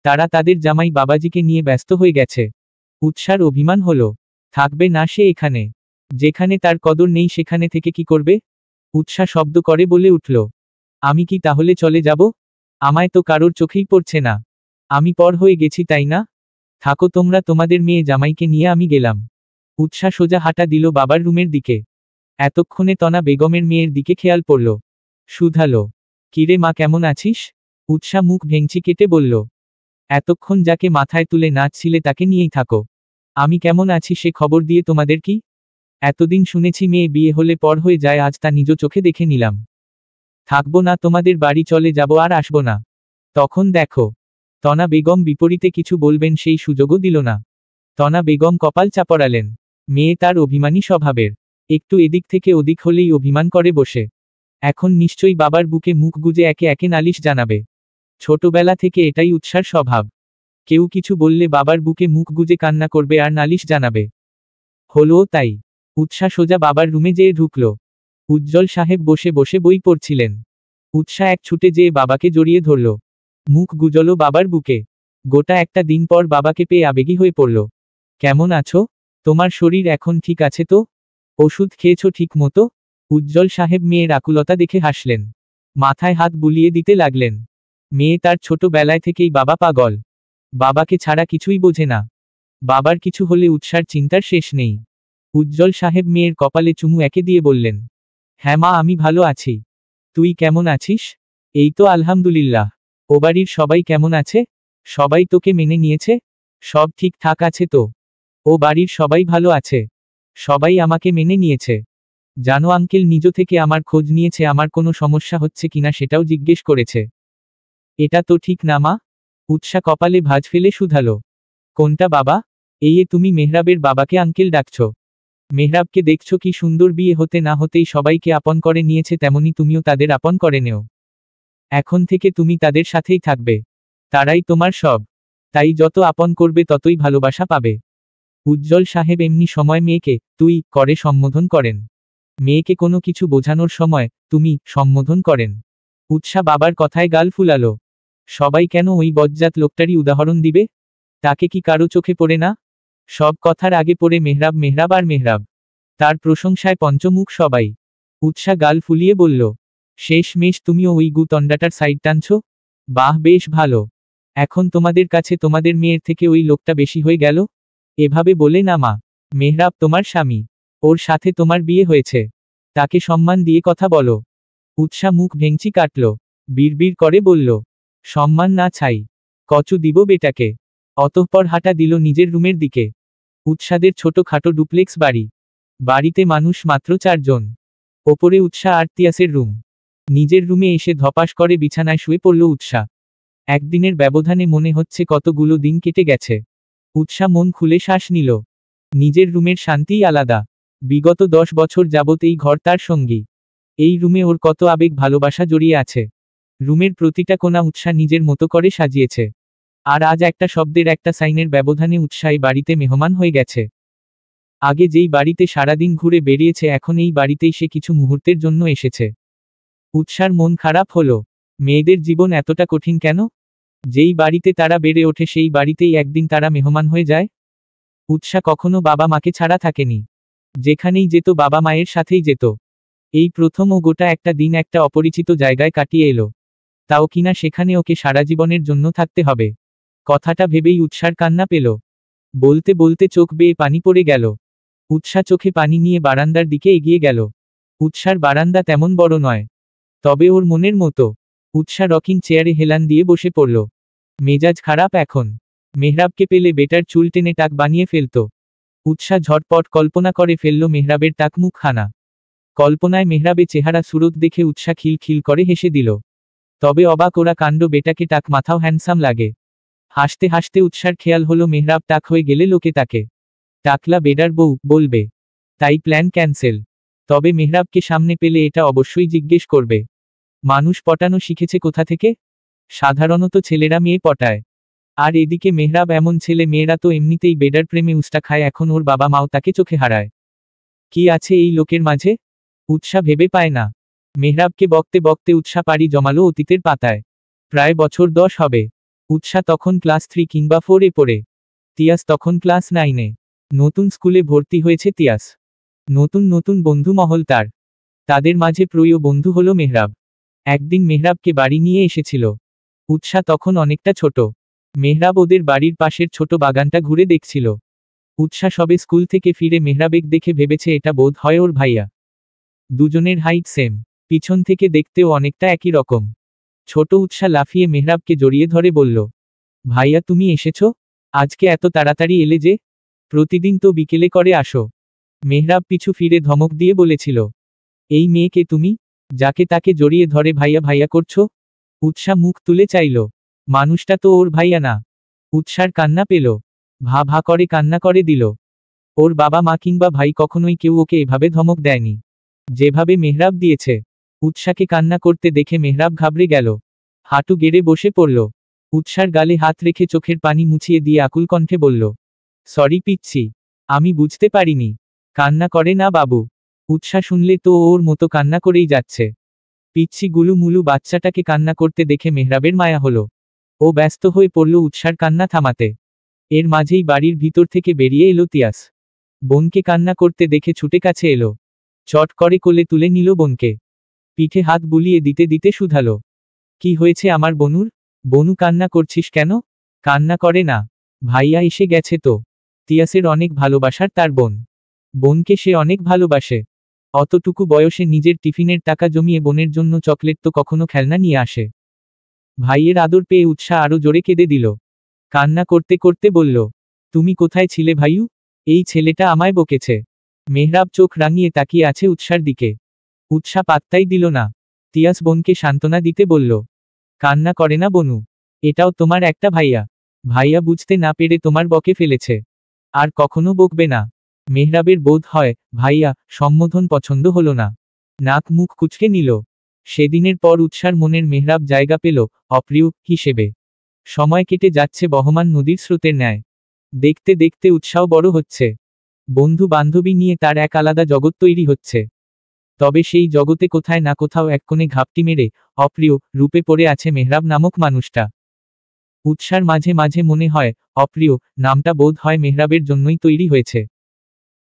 তারা তাদের জামাই বাবাজিকে নিয়ে ব্যস্ত হয়ে গেছে। উৎসার অভিমান হলো, থাকবে না সে এখানে? যেখানে তার কদর নেই সেখানে থেকে কি করবে? উৎসা শব্দ করে বলে উঠল, আমি কি তাহলে চলে যাব? আমায় তো কারোর চোখেই পড়ছে না। আমি পর হয়ে গেছি তাই না? থাকো তোমরা তোমাদের মেয়ে জামাইকে নিয়ে, আমি গেলাম। উৎসা সোজা হাঁটা দিল বাবার রুমের দিকে। এতক্ষণে তনা বেগমের মেয়ের দিকে খেয়াল পড়ল। শুধালো, কিরে মা, কেমন আছিস? উৎসা মুখ ভেঙচি কেটে বলল, এতক্ষণ যাকে মাথায় তুলে নাচছিলে তাকে নিয়েই থাকো। আমি কেমন আছি সে খবর দিয়ে তোমাদের কি? এতদিন শুনেছি মেয়ে বিয়ে হলে পর হয়ে যায়, আজ তা নিজ চোখে দেখে নিলাম। থাকবো না তোমাদের বাড়ি, চলে যাব আর আসবো না। তখন দেখো। তনা বেগম বিপরীতে কিছু বলবেন সেই সুযোগও দিল না। তনা বেগম কপাল চাপড়ালেন। মেয়ে তার অভিমানী স্বভাবের। একটু এদিক থেকে ওদিক হলেই অভিমান করে বসে। এখন নিশ্চয়ই বাবার বুকে মুখ গুজে একে একে নালিশ জানাবে। ছোটবেলা থেকে এটাই উৎসার স্বভাব। কেউ কিছু বললে বাবার বুকে মুখ গুজে কান্না করবে আর নালিশ জানাবে। হলোও তাই। উৎসা সোজা বাবার রুমে যেয়ে ঢুকল। উজ্জ্বল সাহেব বসে বসে বই পড়ছিলেন। উৎসা এক ছুটে যেয়ে বাবাকে জড়িয়ে ধরল। মুখ গুজল বাবার বুকে। গোটা একটা দিন পর বাবাকে পেয়ে আবেগী হয়ে পড়ল। কেমন আছো? তোমার শরীর এখন ঠিক আছে তো? ওষুধ খেয়েছো ঠিক মতো? উজ্জ্বল সাহেব মেয়ের আকুলতা দেখে হাসলেন। মাথায় হাত বুলিয়ে দিতে লাগলেন। মেয়ে তার ছোটবেলায় থেকেই বাবা পাগল। বাবাকে ছাড়া কিছুই বোঝে না। বাবার কিছু হলে উৎসার চিন্তার শেষ নেই। উজ্জ্বল সাহেব মেয়ের কপালে চুমু একে দিয়ে বললেন, হ্যাঁ মা, আমি ভালো আছি। তুই কেমন আছিস? এই তো আলহামদুলিল্লাহ। ও বাড়ির সবাই কেমন আছে? সবাই তোকে মেনে নিয়েছে? সব ঠিকঠাক আছে তো? ও বাড়ির সবাই ভালো আছে। সবাই আমাকে মেনে নিয়েছে। জানো আঙ্কেল নিজ থেকে আমার খোঁজ নিয়েছে, আমার কোনো সমস্যা হচ্ছে কিনা সেটাও জিজ্ঞেস করেছে। এটা তো ঠিক না মা। উৎসা কপালে ভাঁজ ফেলে শুধালো, কোনটা বাবা? এই তুমি মেহরাবের বাবাকে আঙ্কেল ডাকছ? মেহরাবকে দেখছো কি সুন্দর, বিয়ে হতে না হতেই সবাইকে আপন করে নিয়েছে, তেমনি তুমিও তাদের আপন করে নেও। এখন থেকে তুমি তাদের সাথেই থাকবে। তারাই তোমার সব। তাই যত আপন করবে ততই ভালোবাসা পাবে। উজ্জ্বল সাহেব এমনি সময় মেয়েকে তুই করে সম্বোধন করেন। মেয়েকে কোনো কিছু বোঝানোর সময় তুমি সম্বোধন করেন। উৎসা বাবার কথায় গাল ফুলালো। সবাই কেন ওই বজ্জাত লোকটারই উদাহরণ দিবে? তাকে কি কারো চোখে পড়ে না? সব কথার আগে পড়ে মেহরাব, মেহরাব আর মেহরাব। তার প্রশংসায় পঞ্চমুখ সবাই। উৎসা গাল ফুলিয়ে বলল, শেষমেশ তুমিও ওই গুতন্ডাটার সাইড টানছ? বাহ, বেশ ভালো। এখন তোমাদের কাছে তোমাদের মেয়ের থেকে ওই লোকটা বেশি হয়ে গেল? এভাবে বলে না মা। মেহরাব তোমার স্বামী। ওর সাথে তোমার বিয়ে হয়েছে। তাকে সম্মান দিয়ে কথা বলো। উৎসা মুখ ভেঙচি কাটল। বিড়বিড় করে বলল, সম্মান না ছাই। কচু দিব বেটাকে। অতঃপর হাঁটা দিল নিজের রুমের দিকে। উৎসাদের ছোটখাটো ডুপ্লেক্স বাড়ি। বাড়িতে মানুষ মাত্র 4 জন। ওপরে উৎসা আর তিয়াসের রুম। নিজের রুমে এসে ধপাস করে বিছানায় শুয়ে পড়ল উৎসা। একদিনের ব্যবধানে মনে হচ্ছে কতগুলো দিন কেটে গেছে। উৎসা মন খুলে শ্বাস নিল। নিজের রুমের শান্তিই আলাদা। বিগত 10 বছর যাবত এই ঘর তার সঙ্গী। এই রুমে ওর কত আবেগ ভালোবাসা জড়িয়ে আছে। রুমের প্রতিটা কোণা উৎসা নিজের মতো করে সাজিয়েছে। আর আজ একটা শব্দের, একটা সাইনের ব্যবধানে উৎসাহী বাড়িতে মেহমান হয়ে গেছে। আগে যেই বাড়িতে সারাদিন ঘুরে বেরিয়েছে এখন এই বাড়িতেই সে কিছু মুহূর্তের জন্য এসেছে। উৎসার মন খারাপ হলো। মেয়েদের জীবন এতটা কঠিন কেন? যেই বাড়িতে তারা বেড়ে ওঠে সেই বাড়িতেই একদিন তারা মেহমান হয়ে যায়। উৎসা কখনো বাবা মাকে ছাড়া থাকেনি। যেখানেই যেত বাবা মায়ের সাথেই যেত। এই প্রথম ও গোটা একটা দিন একটা অপরিচিত জায়গায় কাটিয়ে এলো। তাও কিনা সেখানে ওকে সারা জীবনের জন্য থাকতে হবে। কথাটা ভেবেই উৎসার কান্না পেল। বলতে বলতে চোখ বেয়ে পানি পড়ে গেল। উৎসা চোখে পানি নিয়ে বারান্দার দিকে এগিয়ে গেল। উৎসার বারান্দা তেমন বড় নয়, তবে ওর মনের মতো। উৎসা রকিং চেয়ারে হেলান দিয়ে বসে পড়ল। মেজাজ খারাপ এখন। মেহরাবকে পেলে বেটার চুল টেনে টাক বানিয়ে ফেলত। উৎসা ঝটপট কল্পনা করে ফেলল মেহরাবের টাক মুখখানা। কল্পনায় মেহরাবে চেহারা সুরত দেখে উৎসা খিলখিল করে হেসে দিল। তবে অবাক ওরা কাণ্ড, বেটাকে টাক মাথাও হ্যান্ডসাম লাগে। হাসতে হাসতে উৎসার খেয়াল হলো মেহরাব টাক হয়ে গেলে লোকে তাকে টাকলা বেডার বউ বলবে। তাই প্ল্যান ক্যান্সেল। তবে মেহরাবকে সামনে পেলে এটা অবশ্যই জিজ্ঞেস করবে, মানুষ পটানো শিখেছে কোথা থেকে? সাধারণত ছেলেরা মেয়ে পটায়। আর এদিকে মেহরাব এমন ছেলে, মেয়েরা তো এমনিতেই বেডার প্রেমে উস্টা খায়, এখন ওর বাবা মাও তাকে চোখে হারায়। কি আছে এই লোকের মাঝে? উৎসা ভেবে পায় না। মেহরাবকে বকতে বকতে উৎসা পাড়ি জমালো অতীতের পাতায়। প্রায় বছর 10 হবে। উৎসা তখন ক্লাস 3 কিংবা 4-এ পড়ে। তিয়াস তখন ক্লাস 9-এ। নতুন স্কুলে ভর্তি হয়েছে তিয়াস। নতুন নতুন বন্ধু মহল তার। তাদের মাঝে প্রিয় বন্ধু হলো মেহরাব। একদিন মেহরাবকে বাড়ি নিয়ে এসেছিল। উৎসা তখন অনেকটা ছোট। মেহরাব ওদের বাড়ির পাশের ছোট বাগানটা ঘুরে দেখছিল। উৎসা সবে স্কুল থেকে ফিরে মেহরাবেক দেখে ভেবেছে এটা বোধ হয় ওর ভাইয়া। দুজনের হাইট সেম, পিছন থেকে দেখতেও অনেকটা একই রকম। ছোট উৎসা লাফিয়ে মেহরাবকে জড়িয়ে ধরে বলল, ভাইয়া তুমি এসেছো? আজকে এত তাড়াতাড়ি এলে যে? প্রতিদিন তো বিকেলে করে আসো। মেহরাব পিছু ফিরে ধমক দিয়ে বলেছিল, এই মেয়েকে তুমি, যাকে তাকে জড়িয়ে ধরে ভাইয়া ভাইয়া করছো? উৎসা মুখ তুলে চাইল। মানুষটা তো ওর ভাইয়া না। উৎসার কান্না পেল। ভা ভা করে কান্না করে দিল। ওর বাবা মা কিংবা ভাই কখনোই কেউ ওকে এভাবে ধমক দেয়নি যেভাবে মেহরাব দিয়েছে। উৎসাকে কান্না করতে দেখে মেহরাব ঘাবড়ে গেল। হাঁটু গেড়ে বসে পড়ল। উৎসার গালে হাত রেখে চোখের পানি মুছিয়ে দিয়ে আকুল কণ্ঠে বলল, সরি পিচ্ছি, আমি বুঝতে পারিনি। কান্না করে না বাবু। উৎসা শুনলে তো ওর মতো কান্না করেই যাচ্ছে। পিচ্ছি গুলু মুলু বাচ্চাটাকে কান্না করতে দেখে মেহরাবের মায়া হলো। ও ব্যস্ত হয়ে পড়ল উৎসার কান্না থামাতে। এর মাঝেই বাড়ির ভিতর থেকে বেরিয়ে এলো তিয়াস। বোনকে কান্না করতে দেখে ছুটে কাছে এলো। চট করে কোলে তুলে নিল বোনকে। পিঠে হাত বুলিয়ে দিতে দিতে শুধালো, কি হয়েছে আমার বনুর? বনু কান্না করছিস কেন? কান্না করে না, ভাইয়া এসে গেছে তো। তিয়াসের অনেক ভালোবাসার তার বোন। বোনকে সে অনেক ভালোবাসে। অতটুকু বয়সে নিজের টিফিনের টাকা জমিয়ে বোনের জন্য চকলেট তো কখনো খেলনা নিয়ে আসে। ভাইয়ের আদর পেয়ে উৎসাহ আরো জোরে কেঁদে দিল। কান্না করতে করতে বলল, তুমি কোথায় ছিলে ভাইউ? এই ছেলেটা আমায় বকেছে। মেহরাব চোখ রাঙিয়ে তাকিয়ে আছে উৎসার দিকে। উৎসা পাত্তাই দিল না। তিয়াস বোনকে সান্ত্বনা দিতে বলল, কান্না করে না বনু, এটাও তোমার একটা ভাইয়া। ভাইয়া বুঝতে না পেরে তোমার বকে ফেলেছে, আর কখনো বকবে না। মেহরাবের বোধ হয় ভাইয়া সম্বোধন পছন্দ হলো না। নাক মুখ কুঁচকে নিল। সেদিনের পর উৎসার মনের মেহরাব জায়গা পেল অপ্রিয় হিসেবে। সময় কেটে যাচ্ছে বহমান নদীর স্রোতের ন্যায়। দেখতে দেখতে উৎসাহ বড় হচ্ছে। বন্ধু বান্ধবী নিয়ে তার এক আলাদা জগৎ তৈরি হচ্ছে। তবে সেই জগতে কোথায় না কোথাও এক কোণে ঘাপটি মেরে অপ্রিয় রূপে পড়ে আছে মেহরাব নামক মানুষটা। উৎসার মাঝে মাঝে মনে হয় অপ্রিয় নামটা বোধ হয় মেহরাবের জন্যই তৈরি হয়েছে।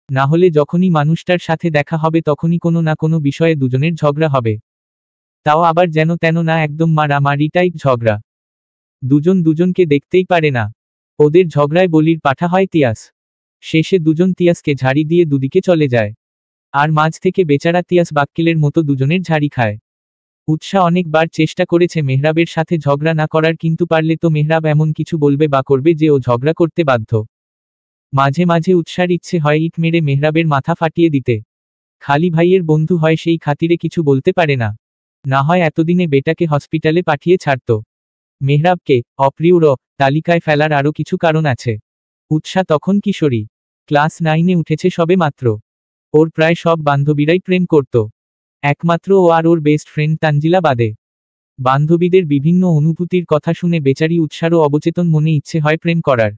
না হলে যখনই মানুষটার সাথে দেখা হবে তখনই কোনো না কোনো বিষয়ে দুজনের ঝগড়া হবে। তাও আবার যেন তেন না, একদম মারামারি টাইপ ঝগড়া। দুজন দুজনকে দেখতেই পারে না। ওদের ঝগড়ায় বলির পাঠা হয় তিয়াস। শেষে দুজন তিয়াসকে ঝাড়ি দিয়ে দুদিকে চলে যায়। আর মাঝ থেকে বেচারা তিয়াস বাক্কেলের মতো দুজনের ঝাড়ি খায়। উৎসাহ অনেকবার চেষ্টা করেছে মেহরাবের সাথে ঝগড়া না করার, কিন্তু পারলে তো মেহরাব এমন কিছু বলবে বা করবে যে ও ঝগড়া করতে বাধ্য। মাঝে মাঝে উৎসার ইচ্ছে হয় ইট মেরে মেহরাবের মাথা ফাটিয়ে দিতে। খালি ভাইয়ের বন্ধু হয় সেই খাতিরে কিছু বলতে পারে না। না হয় এতদিনে বেটাকে হসপিটালে পাঠিয়ে ছাড়ত। মেহরাবকে অপ্রিয়র তালিকায় ফেলার আরও কিছু কারণ আছে। উৎসা তখন কিশোরী, ক্লাস 9-এ উঠেছে সবে মাত্র। ওর প্রায় সব বান্ধবীরাই প্রেম করত, একমাত্র ও আর ওর বেস্ট ফ্রেন্ড তানজিলা বাদে। বান্ধবীদের বিভিন্ন অনুভূতির কথা শুনে বেচারি উৎসারও অবচেতন মনে ইচ্ছে হয় প্রেম করার।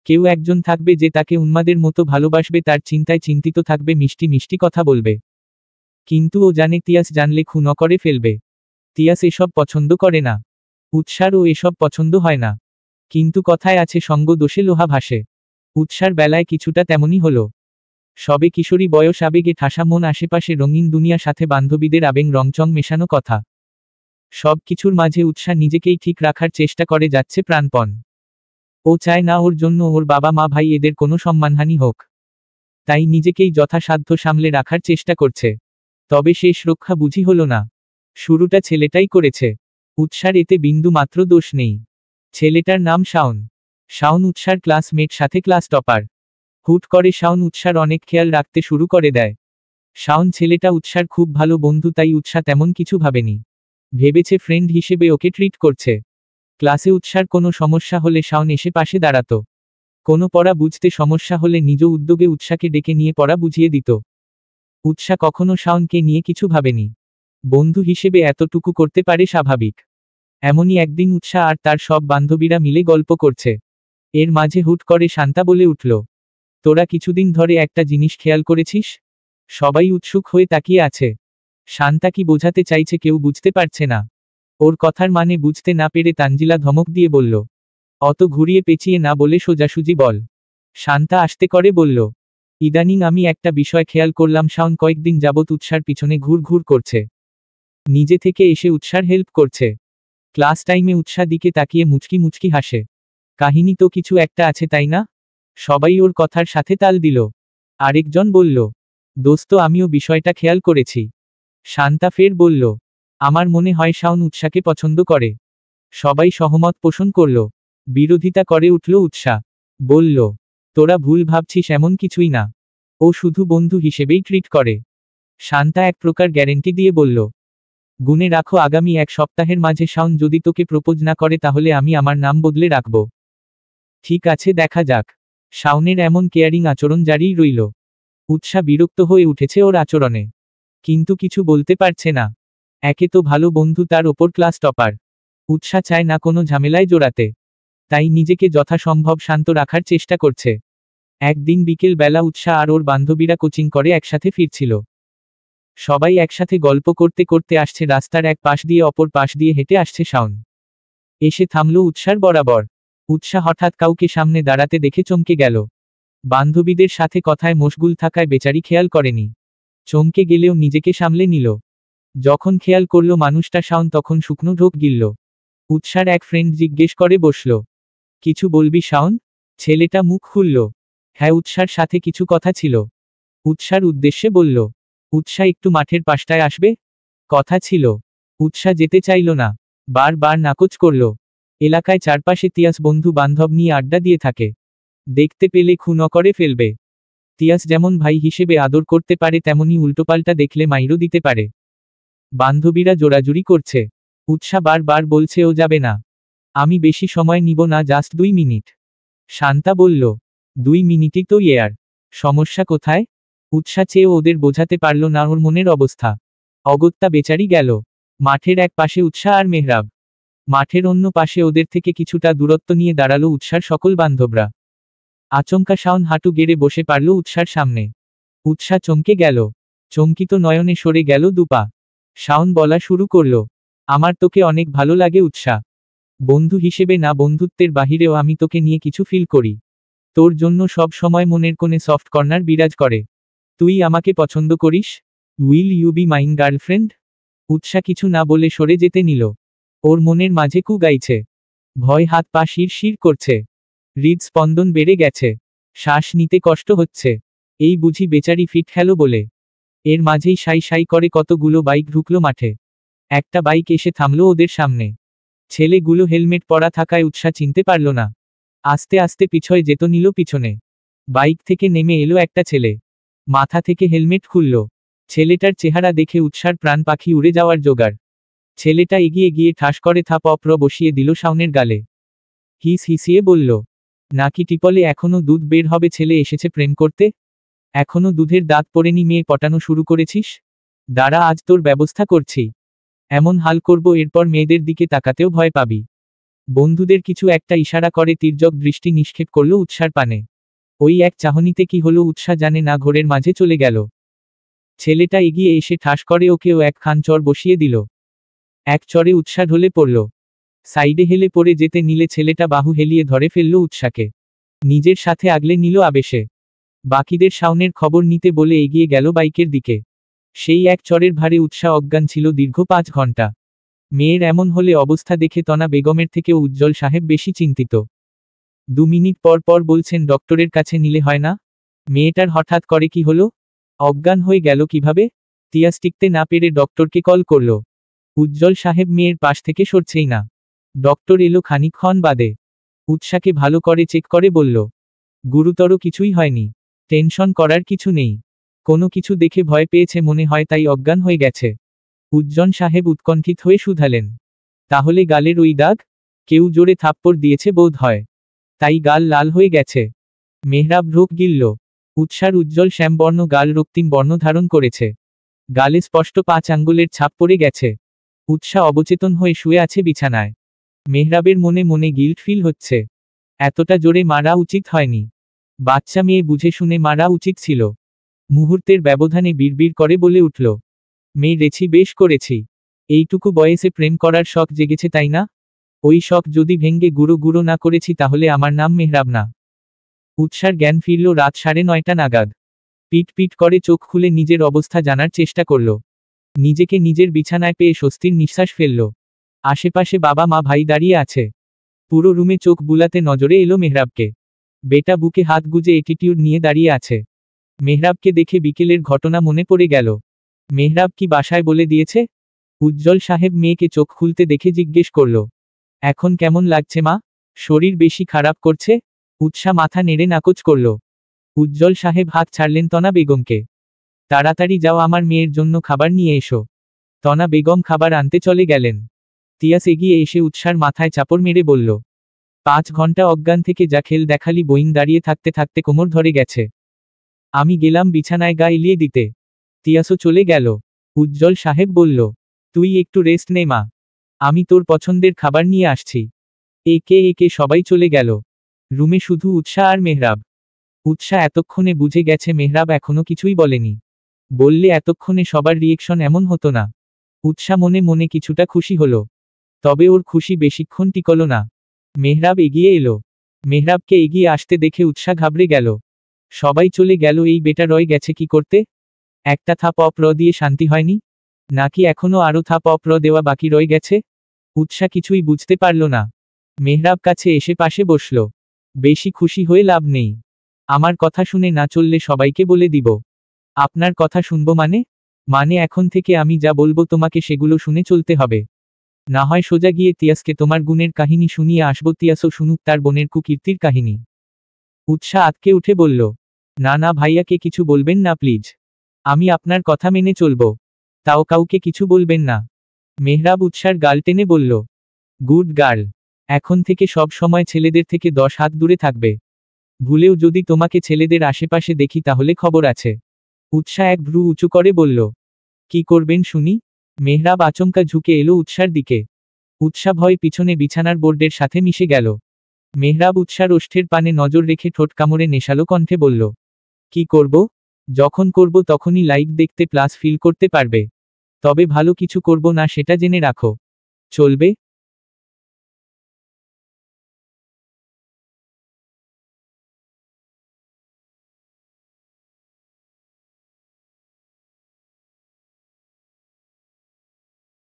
কেউ একজন থাকবে যে তাকে উন্মাদের মতো ভালোবাসবে, তার চিন্তায় চিন্তিত থাকবে, মিষ্টি মিষ্টি কথা বলবে। কিন্তু ও জানে তিয়াস জানলে খুন করে ফেলবে। তিয়াস এসব পছন্দ করে না। উৎসার ও এসব পছন্দ হয় না। কিন্তু কথায় আছে সঙ্গ দোষে লোহা ভাসে। উৎসার বেলায় কিছুটা তেমনই হলো। সবে কিশোরী বয়স, আবেগে ঠাসা মন, আশেপাশে রঙিন দুনিয়া, সাথে বান্ধবীদের আবেগ রংচং মেশানো কথা। সব কিছুর মাঝে উৎসাহ নিজেকেই ঠিক রাখার চেষ্টা করে যাচ্ছে প্রাণপণ। ও চায় না ওর জন্য ওর বাবা মা ভাই এদের কোনো সম্মানহানি হোক। তাই নিজেকেই যথাসাধ্য সামলে রাখার চেষ্টা করছে। তবে শেষ রক্ষা বুঝি হলো না। শুরুটা ছেলেটাই করেছে। উৎসার এতে বিন্দু মাত্র দোষ নেই। ছেলেটার নাম শাওন। শাওন উৎসার ক্লাসমেট, সাথে ক্লাস টপার। হুট করে শাওন উৎসার অনেক খেয়াল রাখতে শুরু করে দেয়। শাওন ছেলেটা উৎসার খুব ভালো বন্ধু, তাই উৎসাহ তেমন কিছু ভাবেনি। ভেবেছে ফ্রেন্ড হিসেবে ওকে ট্রিট করছে। ক্লাসে উৎসার কোনো সমস্যা হলে শাওন এসে পাশে দাঁড়াতো। কোনো পড়া বুঝতে সমস্যা হলে নিজ উদ্যোগে উৎসাকে ডেকে নিয়ে পড়া বুঝিয়ে দিত। উৎসাহ কখনো শাওনকে নিয়ে কিছু ভাবেনি। বন্ধু হিসেবে এতটুকু করতে পারে স্বাভাবিক। এমনই একদিন উৎসাহ আর তার সব বান্ধবীরা মিলে গল্প করছে। এর মাঝে হুট করে শান্তা বলে উঠল, তোরা কিছুদিন ধরে একটা জিনিস খেয়াল করেছিস? সবাই উৎসুক হয়ে তাকিয়ে আছে। শান্তা কি বোঝাতে চাইছে কেউ বুঝতে পারছে না। ওর কথার মানে বুঝতে না পেরে তানজিলা ধমক দিয়ে বলল, অত ঘুরিয়ে পেঁচিয়ে না বলে সোজাসুজি বল। শান্তা আস্তে করে বলল, ইদানিং আমি একটা বিষয় খেয়াল করলাম, শাওন কয়েকদিন যাবৎ উৎসার পিছনে ঘুর ঘুর করছে। নিজে থেকে এসে উৎসার হেল্প করছে। ক্লাস টাইমে উৎসাহ দিকে তাকিয়ে মুচকি মুচকি হাসে। কাহিনী তো কিছু একটা আছে, তাই না? সবাই ওর কথার সাথে তাল দিল। আরেকজন বলল, দোস্ত আমিও বিষয়টা খেয়াল করেছি। শান্তা ফের বলল, আমার মনে হয় শাওন উৎসাকে পছন্দ করে। সবাই সহমত পোষণ করল। বিরোধিতা করে উঠল উৎসাহ। বলল, তোরা ভুল ভাবছিস, এমন কিছুই না। ও শুধু বন্ধু হিসেবেই ট্রিট করে। শান্তা এক প্রকার গ্যারেন্টি দিয়ে বলল, গুনে রাখো আগামী 1 সপ্তাহের মাঝে শাওন যদি তোকে প্রপোজ না করে তাহলে আমি আমার নাম বদলে রাখব। ঠিক আছে, দেখা যাক। শাওনের এমন কেয়ারিং আচরণ জারিই রইল। উৎসাহ বিরক্ত হয়ে উঠেছে ওর আচরণে। কিন্তু কিছু বলতে পারছে না। একে তো ভালো বন্ধু, তার ওপর ক্লাস টপার। উৎসাহ চায় না কোনো ঝামেলায় জড়াতে। তাই নিজেকে যথাসম্ভব শান্ত রাখার চেষ্টা করছে। একদিন বিকেল বেলা উৎসাহ আর ওর বান্ধবীরা কোচিং করে একসাথে ফিরছিল। সবাই একসাথে গল্প করতে করতে আসছে। রাস্তার এক পাশ দিয়ে অপর পাশ দিয়ে হেঁটে আসছে শাওন। এসে থামল উৎসার বরাবর। উৎসাহ হঠাৎ কাউকে সামনে দাঁড়াতে দেখে চমকে গেল। বান্ধবীদের সাথে কথায় মশগুল থাকায় বেচারি খেয়াল করেনি। চমকে গেলেও নিজেকে সামলে নিল। যখন খেয়াল করল মানুষটা শাওন, তখন শুকনো ঢোক গিলল। উৎসার এক ফ্রেন্ড জিজ্ঞেস করে বসল, কিছু বলবি শাওন? ছেলেটা মুখ খুলল, হ্যাঁ উৎসার সাথে কিছু কথা ছিল। উৎসার উদ্দেশ্যে বলল, উৎসাহ একটু মাঠের পাশটায় আসবে? কথা ছিল। উৎসাহ যেতে চাইল না। বারবার নাকচ করল। এলাকায় চারপাশে তিয়াস বন্ধু বান্ধব নিয়ে আড্ডা দিয়ে থাকে। দেখতে পেলে খুন করে ফেলবে। তিয়াস যেমন ভাই হিসেবে আদর করতে পারে, তেমনি উল্টোপাল্টা দেখলে মাইরও দিতে পারে। বান্ধবীরা জোরাজুরি করছে। উৎসাহ বারবার বলছে ও যাবে না। আমি বেশি সময় নিব না, জাস্ট 2 মিনিট। শান্তা বলল, 2 মিনিটই তো ইয়ার, সমস্যা কোথায়? উৎসাহ চেয়েও ওদের বোঝাতে পারল না ওর মনের অবস্থা। অগত্যা বেচারি গেল। মাঠের এক পাশে উৎসাহ আর মেহরাব। মাঠের অন্য পাশে ওদের থেকে কিছুটা দূরত্ব নিয়ে দাঁড়ালো উৎসার সকল বান্ধবরা। আচমকা শাওন হাঁটু গেড়ে বসে পারল উৎসার সামনে। উৎসাহ চমকে গেল। চমকিত নয়নে সরে গেল দুপা। শাওন বলা শুরু করল, আমার তোকে অনেক ভালো লাগে উৎসাহ। বন্ধু হিসেবে না, বন্ধুত্বের বাহিরেও আমি তোকে নিয়ে কিছু ফিল করি। তোর জন্য সব সময় মনের কোণে সফট কর্নার বিরাজ করে। তুই আমাকে পছন্দ করিস? Will you be mine girlfriend? উৎসাহ কিছু না বলে সরে যেতে নিল। ওর মনের মাঝে কু গাইছে। ভয় হাত পা শিরশির করছে। হৃদস্পন্দন বেড়ে গেছে। শ্বাস নিতে কষ্ট হচ্ছে। এই বুঝি বেচারি ফিট খেলো বলে। এর মাঝেই সাই সাই করে কতগুলো বাইক ঢুকলো মাঠে। একটা বাইক এসে থামলো ওদের সামনে। ছেলেগুলো হেলমেট পরা থাকায় উৎসাহ চিনতে পারল না। আস্তে আস্তে পিছয় যেত নিল পিছনে। বাইক থেকে নেমে এলো একটা ছেলে। মাথা থেকে হেলমেট খুলল। ছেলেটার চেহারা দেখে উৎসার প্রাণ পাখি উড়ে যাওয়ার জোগাড়। ছেলেটা এগিয়ে গিয়ে ঠাস করে থাপ অপ্র বসিয়ে দিল শাওনের গালে। হিস হিসিয়ে বলল, নাকি টিপলে এখনো দুধ বের হবে? ছেলে এসেছে প্রেম করতে? এখনো দুধের দাঁত পড়েনি, মেয়ে পটানো শুরু করেছিস? দাঁড়া, আজ তোর ব্যবস্থা করছি। এমন হাল করব এরপর মেয়েদের দিকে তাকাতেও ভয় পাবি। বন্ধুদের কিছু একটা ইশারা করে তির্যক দৃষ্টি নিক্ষেপ করল উৎসার পানে। ওই এক চাহনিতে কি হলো উৎসা জানে না, ঘোরের মাঝে চলে গেল। ছেলেটা এগিয়ে এসে ঠাস করে ওকেও এক খান চর বসিয়ে দিল। এক চরে উৎসা ঢলে পড়ল। সাইডে হেলে পড়ে যেতে নিলে ছেলেটা বাহু হেলিয়ে ধরে ফেলল উৎসাকে। নিজের সাথে আগলে নিল আবেশে। বাকিদের শাওনের খবর নিতে বলে এগিয়ে গেল বাইকের দিকে। সেই এক চরের ভারে উৎসা অজ্ঞান ছিল দীর্ঘ 5 ঘন্টা। মেয়ের এমন হলে অবস্থা দেখে তনা বেগমের থেকেও উজ্জ্বল সাহেব বেশি চিন্তিত। 2 মিনিট পর পর বলছেন ডক্টরের কাছে নিলে হয় না? মেয়েটার হঠাৎ করে কি হলো? অজ্ঞান হয়ে গেল কিভাবে? তিয়াস টিকতে না পেরে ডক্টরকে কল করল। উজ্জ্বল সাহেব মেয়ের পাশ থেকে সরছেই না। ডক্টর এলো খানিকক্ষণ বাদে। উৎসাকে ভালো করে চেক করে বলল, গুরুতর কিছুই হয়নি, টেনশন করার কিছু নেই, কোনো কিছু দেখে ভয় পেয়েছে মনে হয় তাই অজ্ঞান হয়ে গেছে। উজ্জ্বল সাহেব উৎকণ্ঠিত হয়ে শুধালেন, তাহলে গালের ওই দাগ? কেউ জোরে থাপ্পড় দিয়েছে বোধ হয়, তাই গাল লাল হয়ে গেছে। মেহরাব ঢোক গিলল। উৎসার উজ্জ্বল শ্যামবর্ণ গাল রক্তিম বর্ণ ধারণ করেছে। গালে স্পষ্ট 5 আঙ্গুলের ছাপ পড়ে গেছে। উৎসা অবচেতন হয়ে শুয়ে আছে বিছানায়। মেহরাবের মনে মনে গিল্ট ফিল হচ্ছে। এতটা জোরে মারা উচিত হয়নি। বাচ্চা মেয়ে বুঝে শুনে মারা উচিত ছিল। মুহূর্তের ব্যবধানে বিড়বিড় করে বলে উঠল, মেরেছি, বেশ করেছি। এইটুকু বয়সে প্রেম করার শখ জেগেছে তাই না? ওই শখ যদি ভেঙ্গে গুঁড়ো গুঁড়ো না করেছি তাহলে আমার নাম মেহরাব না। উৎসার জ্ঞান ফিরল রাত 9:30 নাগাদ। পিট পিট করে চোখ খুলে নিজের অবস্থা জানার চেষ্টা করল। নিজেকে নিজের বিছানায় পেয়ে স্বস্তির নিঃশ্বাস ফেলল। আশেপাশে বাবা মা ভাই দাঁড়িয়ে আছে। পুরো রুমে চোখ বুলাতে নজরে এলো মেহরাবকে। বেটা বুকে হাত গুজে এটিটিউড নিয়ে দাঁড়িয়ে আছে। মেহরাবকে দেখে বিকেলের ঘটনা মনে পড়ে গেল। মেহরাব কি বাসায় বলে দিয়েছে? উজ্জ্বল সাহেব মেয়েকে চোখ খুলতে দেখে জিজ্ঞেস করল, এখন কেমন লাগছে মা? শরীর বেশি খারাপ করছে? উৎসা মাথা নেড়ে নাকচ করল। উজ্জ্বল সাহেব হাত ছাড়লেন তনা বেগমকে। তাড়াতাড়ি যাও, আমার মেয়ের জন্য খাবার নিয়ে এসো। তনা বেগম খাবার আনতে চলে গেলেন। তিয়াস এগিয়ে এসে উৎসার মাথায় চাপড় মেরে বলল, 5 ঘন্টা অজ্ঞান থেকে যা খেল দেখালি, বইন দাঁড়িয়ে থাকতে থাকতে কোমর ধরে গেছে। আমি গেলাম বিছানায় গা এলিয়ে দিতে। তিয়াসও চলে গেল। উজ্জ্বল সাহেব বলল, তুই একটু রেস্ট নে মা, আমি তোর পছন্দের খাবার নিয়ে আসছি। একে একে সবাই চলে গেল। রুমে শুধু উৎসা আর মেহরাব। উৎসা এতক্ষণে বুঝে গেছে মেহরাব এখনো কিছুই বলেনি। বললে এতক্ষণে সবার রিয়েকশন এমন হতো না। উৎসা মনে মনে কিছুটা খুশি হলো। তবে ওর খুশি বেশিক্ষণ টিকল না। মেহরাব এগিয়ে এলো। মেহরাবকে এগিয়ে আসতে দেখে উৎসা ঘাবড়ে গেল। সবাই চলে গেল, এই বেটা রয়ে গেছে কি করতে? একটা থাপ অপ্র দিয়ে শান্তি হয়নি? নাকি এখনো আরো থাপ অপ্র দেওয়া বাকি রয়ে গেছে? উৎসা কিছুই বুঝতে পারল না। মেহরাব কাছে এসে পাশে বসল। বেশি খুশি হয়ে লাভ নেই। আমার কথা শুনে না চললে সবাইকে বলে দিব। আপনার কথা শুনবো মানে? মানে এখন থেকে আমি যা বলবো তোমাকে সেগুলো শুনে চলতে হবে। না হয় সোজা গিয়ে তিয়াসকে তোমার গুণের কাহিনী শুনিয়ে আসবো, তিয়াসও শুনুক তার বোনের কুকীর্তির কাহিনী। উৎসা আতকে উঠে বলল, না না ভাইয়াকে কিছু বলবেন না প্লিজ। আমি আপনার কথা মেনে চলব। তাও কাউকে কিছু বলবেন না। মেহরাব উৎসার গাল টেনে বলল, গুড গার্ল। এখন থেকে সব সময় ছেলেদের থেকে 10 হাত দূরে থাকবে। ভুলেও যদি তোমাকে ছেলেদের আশেপাশে দেখি তাহলে খবর আছে। উৎসা এক ভ্রু উঁচু করে বলল, কি করবেন শুনি? মেহরাব আচমকা ঝুঁকে এলো উৎসার দিকে। উৎসা ভয় পিছনে বিছানার বোর্ডের সাথে মিশে গেল। মেহরাব উৎসার ওষ্ঠের পানে নজর রেখে ঠোঁট কামড়ে নেশালো কণ্ঠে বলল, কি করব? যখন করব তখনই লাইভ দেখতে প্লাস ফিল করতে পারবে। তবে ভালো কিছু করব না সেটা জেনে রাখো। চলবে?